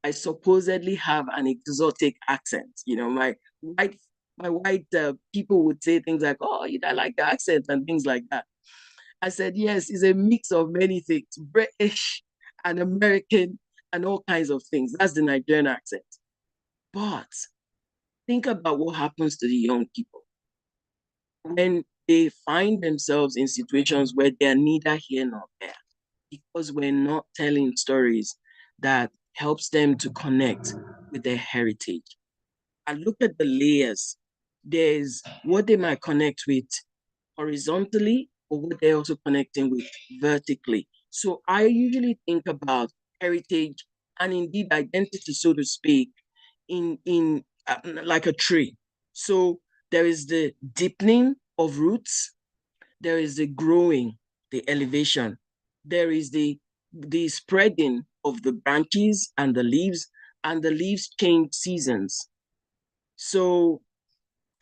I supposedly have an exotic accent. White, my white people would say things like, "Oh, I like the accent," and things like that. I said, yes, it's a mix of many things, British and American and all kinds of things. That's the Nigerian accent. But think about what happens to the young people when they find themselves in situations where they're neither here nor there, because we're not telling stories that helps them to connect with their heritage. And look at the layers. There's what they might connect with horizontally, or what they're also connecting with vertically. So I usually think about heritage and indeed identity, so to speak, in like a tree. So there is the deepening of roots, there is the growing, the elevation, there is the spreading of the branches and the leaves change seasons. So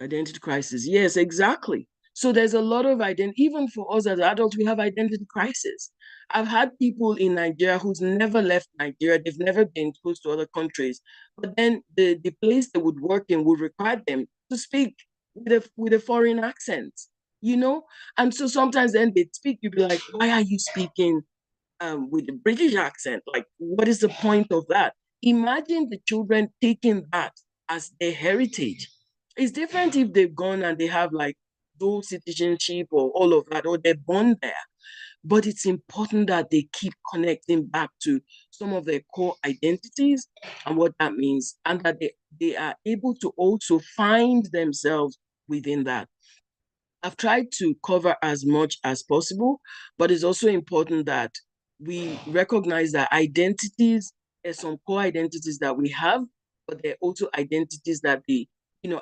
identity crisis, yes, exactly. So there's a lot of identity, even for us as adults, we have identity crisis. I've had people in Nigeria who's never left Nigeria, they've never been exposed to other countries, but then the place they would work in would require them to speak with a foreign accent, And so sometimes then they speak, you'd be like, why are you speaking with a British accent? Like, what is the point of that? Imagine the children taking that as their heritage. It's different if they've gone and they have like dual citizenship or all of that, or they're born there. But it's important that they keep connecting back to some of their core identities and what that means, and that they are able to also find themselves within that. I've tried to cover as much as possible, but it's also important that we recognize that identities, there's some core identities that we have, but there are also identities that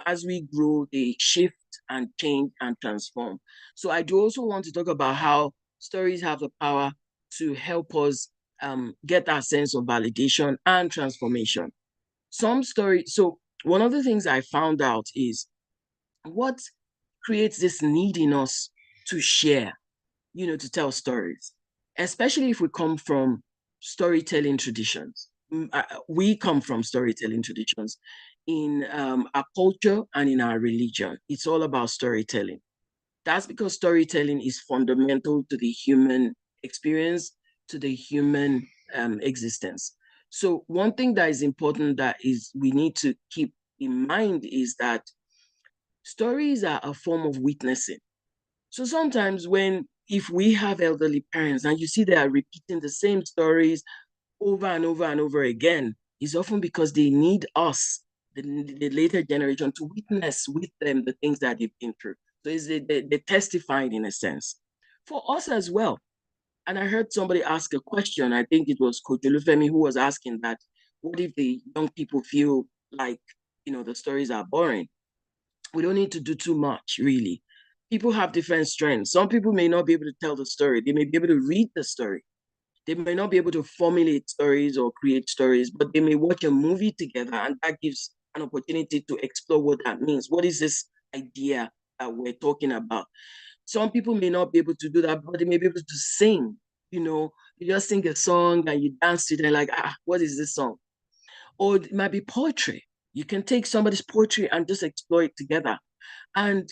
as we grow, they shift and change and transform. So I do also want to talk about how stories have the power to help us get that sense of validation and transformation. So one of the things I found out is what creates this need in us to share, to tell stories, especially if we come from storytelling traditions. We come from storytelling traditions in our culture and in our religion. It's all about storytelling. That's because storytelling is fundamental to the human experience, to the human existence. So one thing that is important that is we need to keep in mind is that stories are a form of witnessing. So sometimes if we have elderly parents and you see they are repeating the same stories over and over and over again, it's often because they need us, the later generation, to witness with them the things that they've been through. So they're testifying in a sense. For us as well. And I heard somebody ask a question, I think it was Coach Olufemi who was asking that, what if the young people feel like, the stories are boring? We don't need to do too much, really. People have different strengths. Some people may not be able to tell the story. They may be able to read the story. They may not be able to formulate stories or create stories, but they may watch a movie together, and that gives an opportunity to explore what that means. What is this idea that we're talking about? Some people may not be able to do that, but they may be able to sing. You just sing a song and you dance to it, like, what is this song? Or it might be poetry. You can take somebody's poetry and just explore it together. And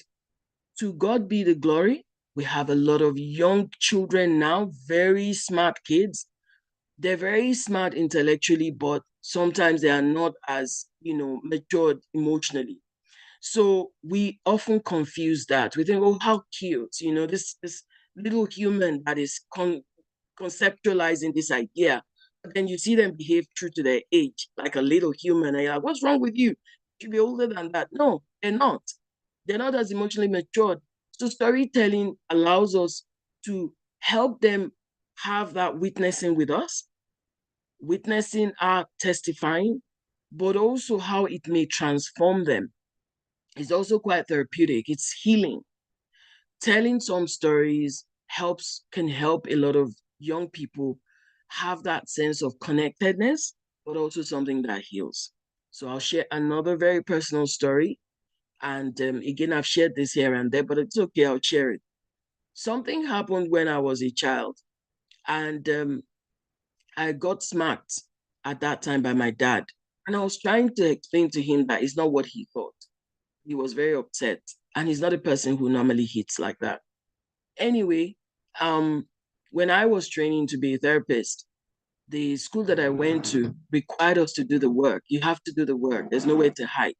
to God be the glory, we have a lot of young children now, very smart kids. They're very smart intellectually, but sometimes they are not as, matured emotionally. So we often confuse that. We think, oh, how cute, this little human that is conceptualizing this idea. But then you see them behave true to their age, like a little human. And you're like, what's wrong with you? You should be older than that. No, they're not. They're not as emotionally matured. So storytelling allows us to help them have that witnessing with us, witnessing our testifying, but also how it may transform them. It's also quite therapeutic. It's healing. Telling some stories can help a lot of young people have that sense of connectedness, but also something that heals. So I'll share another very personal story. And again, I've shared this here and there, but it's okay, I'll share it. Something happened when I was a child, and I got smacked at that time by my dad. And I was trying to explain to him that it's not what he thought. He was very upset, and he's not a person who normally hits like that. Anyway, when I was training to be a therapist, the school that I went to required us to do the work. You have to do the work. There's no way to hide.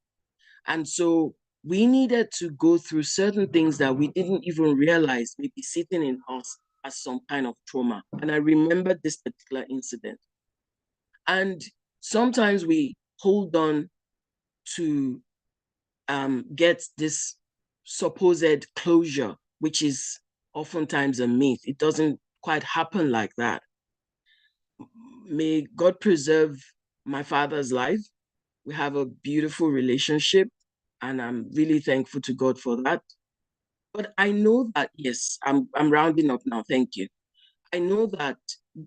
And so we needed to go through certain things that we didn't even realize may be sitting in us as some kind of trauma. And I remember this particular incident. And sometimes we hold on to get this supposed closure, which is oftentimes a myth. It doesn't quite happen like that. May God preserve my father's life. We have a beautiful relationship, and I'm really thankful to God for that. But I know that, yes, I'm rounding up now, thank you. I know that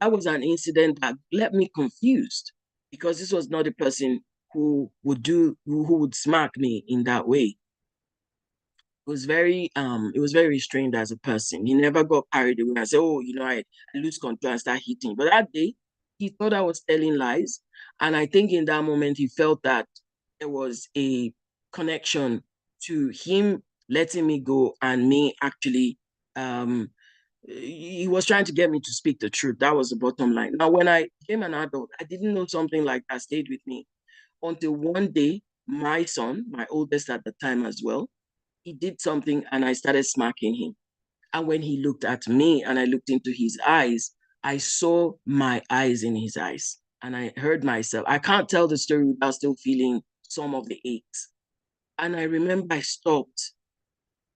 that was an incident that left me confused, because this was not a person who would smack me in that way. It was very restrained as a person. He never got carried away and said, oh, I lose control and start hitting. But that day, he thought I was telling lies. And I think in that moment, he felt that there was a connection to him letting me go and me actually, he was trying to get me to speak the truth. That was the bottom line. Now, when I became an adult, I didn't know something like that stayed with me until one day, my son, my oldest at the time as well, he did something and I started smacking him. And when he looked at me and I looked into his eyes, I saw my eyes in his eyes. And I heard myself. I can't tell the story without still feeling some of the aches. And I remember I stopped,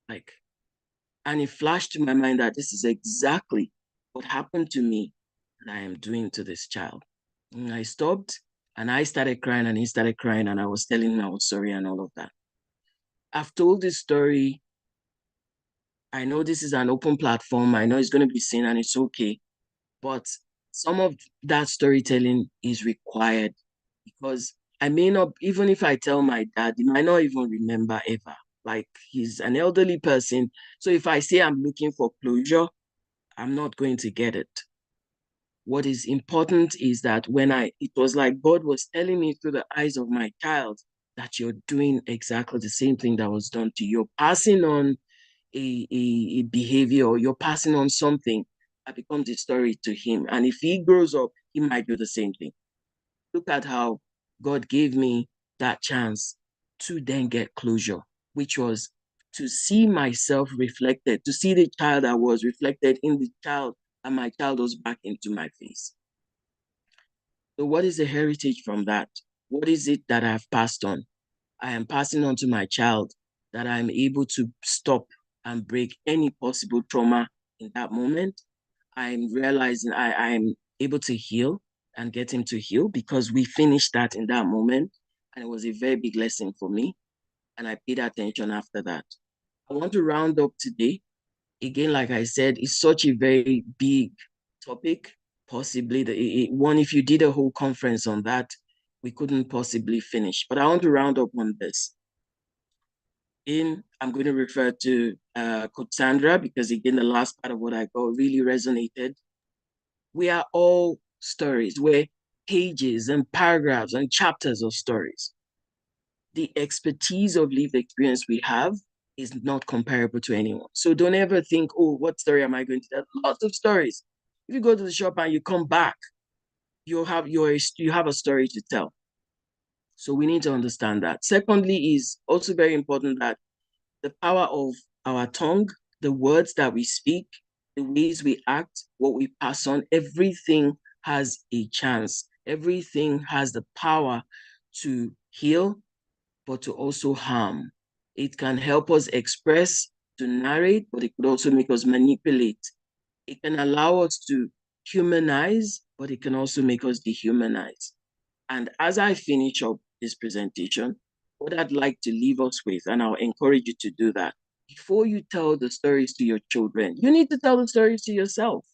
and it flashed to my mind that this is exactly what happened to me that I am doing to this child. And I stopped and I started crying and he started crying and I was telling him I was sorry and all of that. I've told this story. I know this is an open platform. I know it's going to be seen and it's okay. But some of that storytelling is required, because I may not, even if I tell my dad, he might not even remember ever. Like, he's an elderly person. So if I say I'm looking for closure, I'm not going to get it. What is important is that it was like God was telling me through the eyes of my child that you're doing exactly the same thing that was done to you. You're passing on a behavior, or you're passing on something that becomes a story to him. And if he grows up, he might do the same thing. Look at how God gave me that chance to then get closure, which was to see myself reflected, to see the child I was reflected in the child, and my child was back into my face. So what is the heritage from that? What is it that I've passed on? I am passing on to my child that I'm able to stop and break any possible trauma in that moment. I'm realizing I'm able to heal and get him to heal, because we finished that in that moment. And it was a very big lesson for me. And I paid attention after that. I want to round up today. Again, like I said, it's such a very big topic. Possibly if you did a whole conference on that, we couldn't possibly finish. But I want to round up on this. I'm going to refer to Coach Sandra, because again, the last part of what I got really resonated. We are all stories. We're pages and paragraphs and chapters of stories. The expertise of lived experience we have is not comparable to anyone. So don't ever think, oh, what story am I going to tell? Lots of stories. If you go to the shop and you come back, you have a story to tell. So we need to understand that. Secondly, is also very important that the power of our tongue, the words that we speak, the ways we act, what we pass on, everything has a chance. Everything has the power to heal, but to also harm. It can help us express, to narrate, but it could also make us manipulate. It can allow us to humanize, but it can also make us dehumanize. And as I finish up this presentation, what I'd like to leave us with, and I'll encourage you to do that, before you tell the stories to your children, you need to tell the stories to yourself.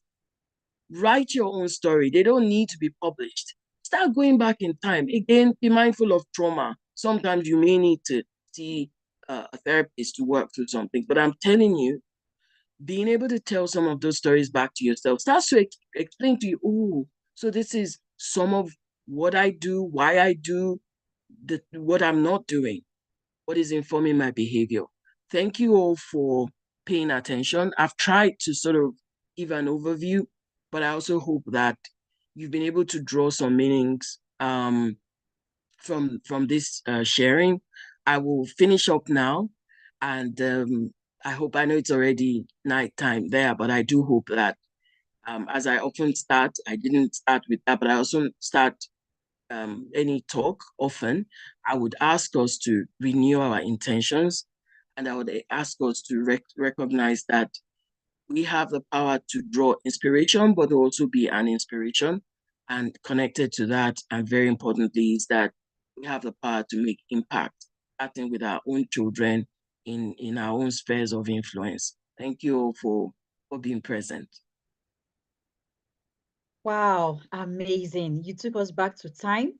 Write your own story. They don't need to be published. Start going back in time. Again, be mindful of trauma. Sometimes you may need to see a therapist to work through something, but I'm telling you, being able to tell some of those stories back to yourself starts to explain to you, oh, so this is some of what I do, why I do, what I'm not doing, what is informing my behavior. Thank you all for paying attention. I've tried to sort of give an overview, but I also hope that you've been able to draw some meanings from this sharing. I will finish up now, and I know it's already nighttime there, but I do hope that as I often start, I didn't start with that, but I also start any talk often, I would ask us to renew our intentions, and I would ask us to recognize that we have the power to draw inspiration, but also be an inspiration. And connected to that, and very importantly, is that we have the power to make impact, starting with our own children in our own spheres of influence. Thank you all for being present. Wow, amazing. You took us back to time.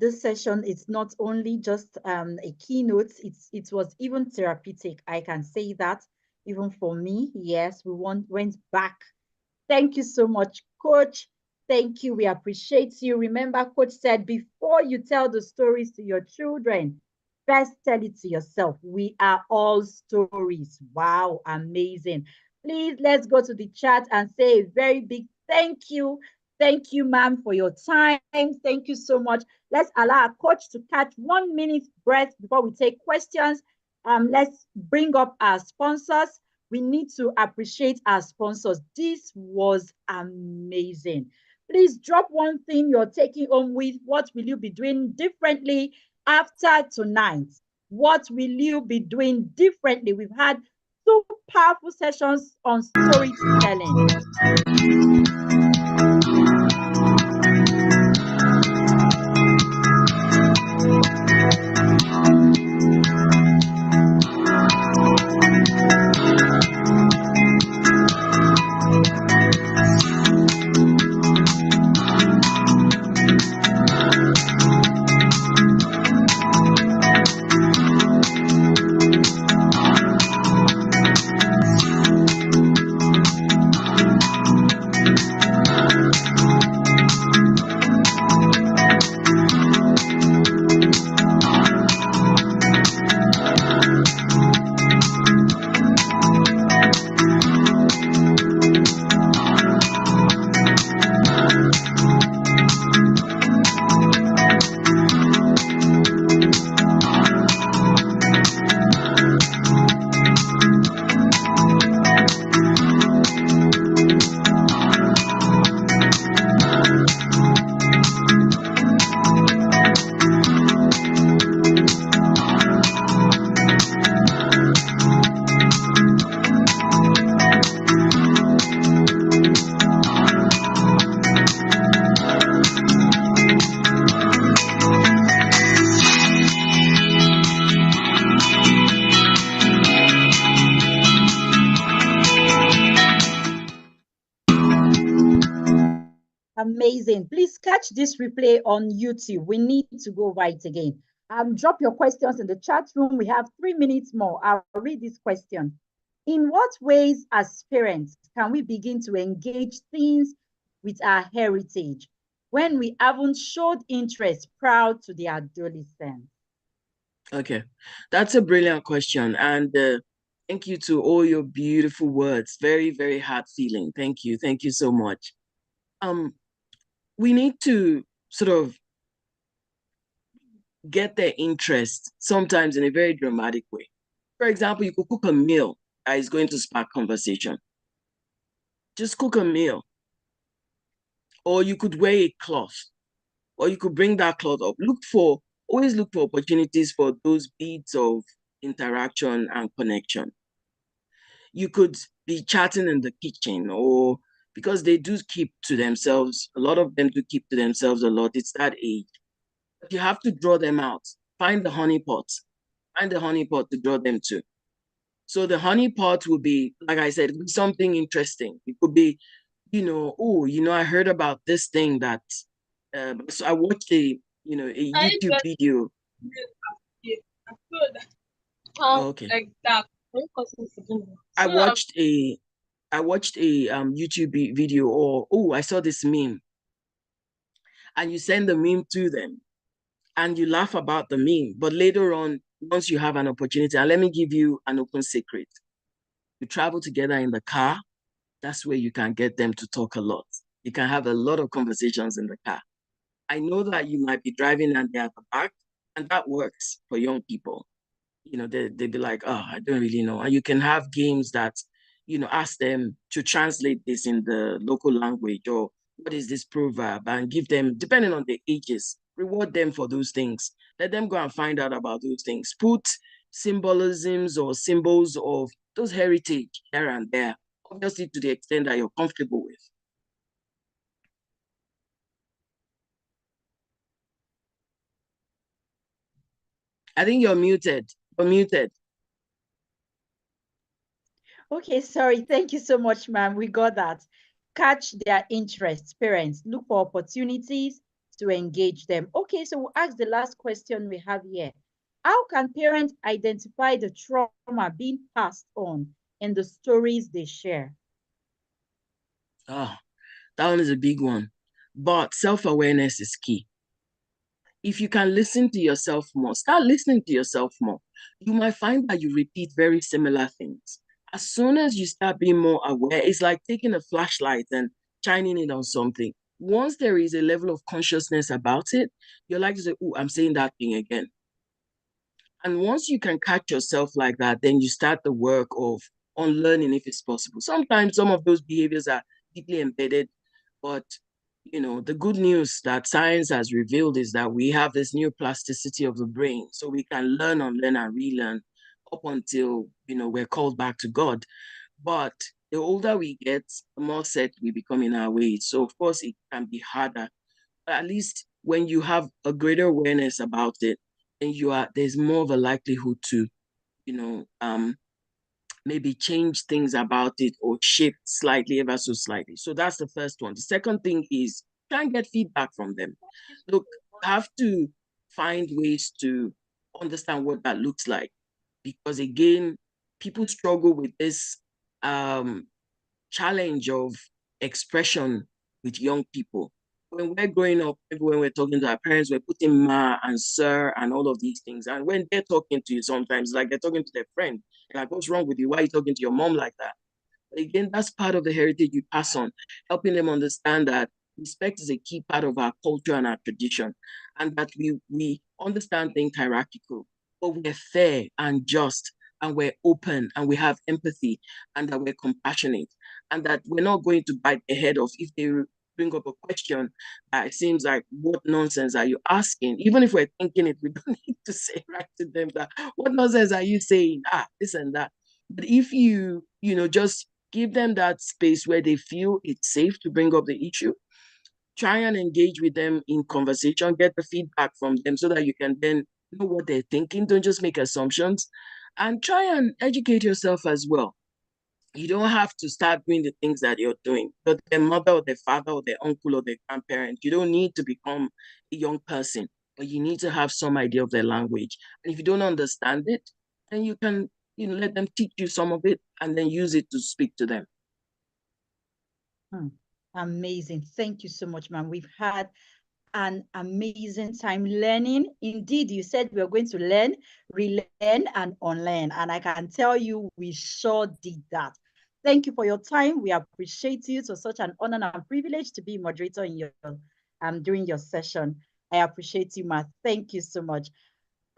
This session is not only just a keynote, it was even therapeutic. I can say that even for me. Yes, we went back. Thank you so much, Coach. Thank you. We appreciate you. Remember, Coach said, before you tell the stories to your children, first tell it to yourself. We are all stories. Wow, amazing. Please, let's go to the chat and say a very big thank you. Thank you, ma'am, for your time. Thank you so much. Let's allow our coach to catch 1 minute breath before we take questions. Let's bring up our sponsors. We need to appreciate our sponsors. This was amazing. Please drop one thing you're taking home with. What will you be doing differently after tonight? What will you be doing differently? We've had 2 powerful sessions on storytelling. Amazing. Please catch this replay on YouTube. We need to go over it again. Drop your questions in the chat room. We have 3 minutes more. I'll read this question. In what ways, as parents, can we begin to engage teens with our heritage when we haven't showed interest prior to the adolescence? Okay, that's a brilliant question. And thank you to all your beautiful words. Very, very heart feeling. Thank you. Thank you so much. We need to sort of get their interest sometimes in a very dramatic way. For example, you could cook a meal that is going to spark conversation. Just cook a meal. Or you could wear a cloth, or you could bring that cloth up. Always look for opportunities for those beads of interaction and connection. You could be chatting in the kitchen, or because they do keep to themselves, a lot of them do keep to themselves a lot. It's that age. But you have to draw them out. Find the honey pot. Find the honey pot to draw them to. So the honey pot will be, like I said, something interesting. It could be, I heard about this thing that, so I watched a YouTube video. Okay. Like that. I watched a YouTube video, or I saw this meme, and you send the meme to them and you laugh about the meme, but later on, once you have an opportunity, and let me give you an open secret, you travel together in the car, that's where you can get them to talk a lot. You can have a lot of conversations in the car. I know that you might be driving and they're at the back, and that works for young people. They'd be like, oh, I don't really know. And you can have games that, ask them to translate this in the local language, or what is this proverb, and give them, depending on their ages, reward them for those things. Let them go and find out about those things. Put symbolisms or symbols of those heritage here and there, obviously to the extent that you're comfortable with. I think you're muted. You're muted. Okay, sorry. Thank you so much, ma'am. We got that. Catch their interests, parents. Look for opportunities to engage them. Okay, so we'll ask the last question we have here. How can parents identify the trauma being passed on in the stories they share? Oh, that one is a big one. But self-awareness is key. If you can listen to yourself more, start listening to yourself more. You might find that you repeat very similar things. As soon as you start being more aware, it's like taking a flashlight and shining it on something. Once there is a level of consciousness about it, you're like to say, oh, I'm saying that thing again. And once you can catch yourself like that, then you start the work of unlearning if it's possible. Sometimes some of those behaviors are deeply embedded, but the good news that science has revealed is that we have this neuroplasticity of the brain, so we can learn, unlearn, and relearn up until we're called back to God. But the older we get, the more set we become in our ways. So of course it can be harder. But at least when you have a greater awareness about it, then there's more of a likelihood to, maybe change things about it or shift slightly, ever so slightly. So that's the first one. The second thing is try and get feedback from them. Look, you have to find ways to understand what that looks like. Because again, people struggle with this challenge of expression with young people. When we're growing up, when we're talking to our parents, we're putting ma and sir and all of these things. And when they're talking to you, sometimes like they're talking to their friend, like, what's wrong with you? Why are you talking to your mom like that? But again, that's part of the heritage you pass on, helping them understand that respect is a key part of our culture and our tradition, and that we understand things hierarchical, but we're fair and just, and we're open, and we have empathy, and that we're compassionate, and that we're not going to bite the head off if they bring up a question that it seems like, what nonsense are you asking? Even if we're thinking it, we don't need to say right to them that, what nonsense are you saying? This and that. But if you just give them that space where they feel it's safe to bring up the issue, try and engage with them in conversation, get the feedback from them so that you can then know what they're thinking. Don't just make assumptions, and try and educate yourself as well. You don't have to start doing the things that you're doing, but their mother or their father or their uncle or their grandparent, you don't need to become a young person, but you need to have some idea of their language. And if you don't understand it, then you can, let them teach you some of it and then use it to speak to them. Amazing. Thank you so much, ma'am. We've had an amazing time learning. Indeed, you said we are going to learn, relearn, and unlearn. And I can tell you, we sure did that. Thank you for your time. We appreciate you. It was such an honor and privilege to be moderator in your during your session. I appreciate you, ma. Thank you so much.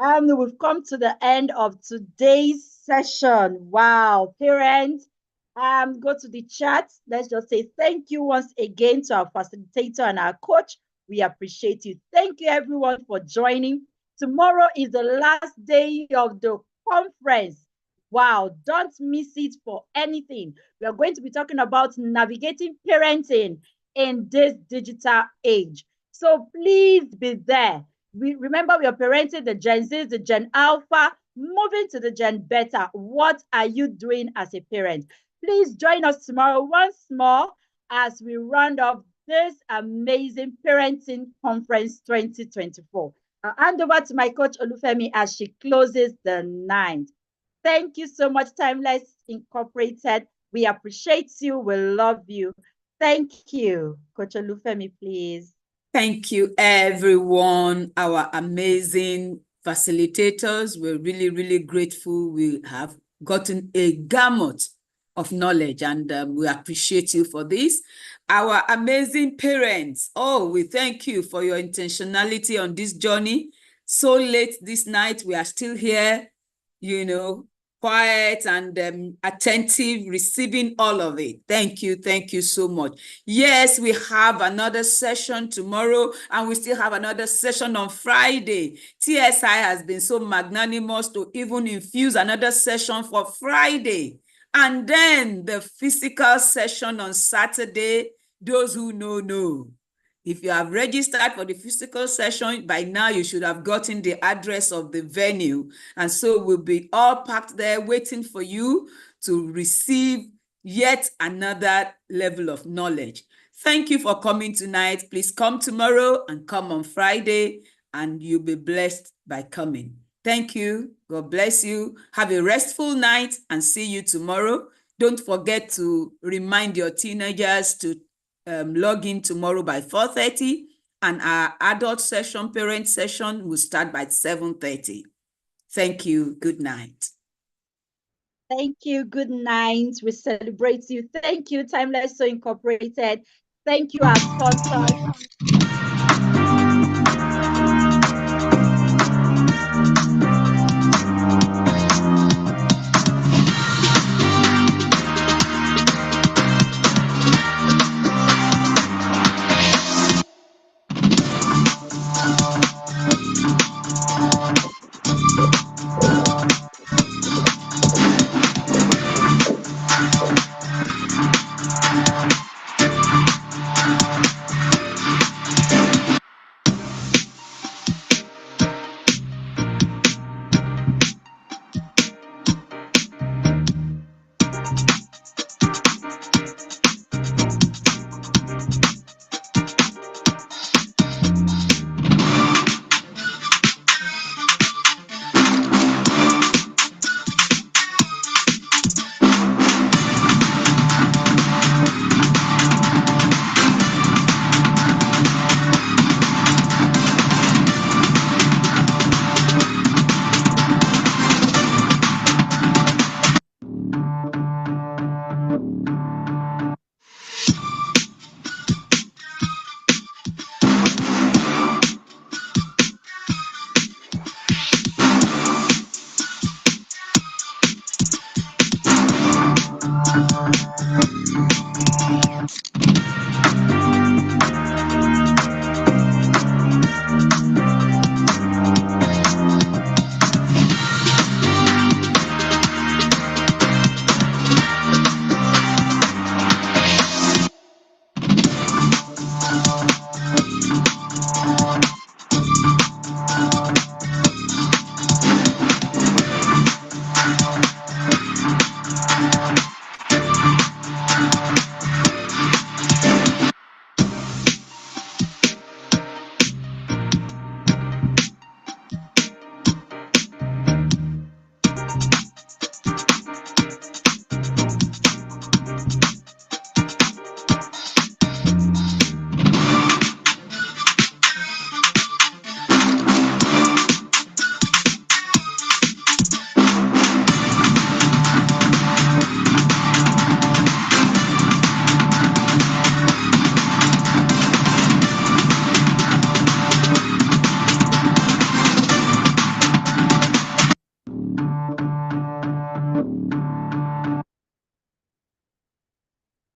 We've come to the end of today's session. Wow, parents, Go to the chat. Let's just say thank you once again to our facilitator and our coach. We appreciate you. Thank you, everyone, for joining. Tomorrow is the last day of the conference. Wow, don't miss it for anything. We are going to be talking about navigating parenting in this digital age. So please be there. Remember, we are parenting the Gen Z, the Gen Alpha, moving to the Gen Beta. What are you doing as a parent? Please join us tomorrow once more as we round up this amazing parenting conference 2024. I'll hand over to my coach Olufemi as she closes the night. Thank you so much, Timeless Incorporated. We appreciate you. We love you. Thank you. Coach Olufemi, please. Thank you, everyone, our amazing facilitators. We're really, really grateful. We have gotten a gamut of knowledge, and we appreciate you for this. Our amazing parents, oh, we thank you for your intentionality on this journey. So late this night, we are still here, you know, quiet and attentive, receiving all of it. Thank you so much. Yes, we have another session tomorrow, and we still have another session on Friday. TSI has been so magnanimous to even infuse another session for Friday. And then the physical session on Saturday. Those who know. If you have registered for the physical session, by now you should have gotten the address of the venue. And so we'll be all packed there waiting for you to receive yet another level of knowledge. Thank you for coming tonight. Please come tomorrow and come on Friday, and you'll be blessed by coming. Thank you. God bless you. Have a restful night and see you tomorrow. Don't forget to remind your teenagers to log in tomorrow by 4:30, and our adult session, parent session, will start by 7:30. Thank you. Good night. Thank you. Good night. We celebrate you. Thank you, Timeless Incorporated. Thank you, our sponsors.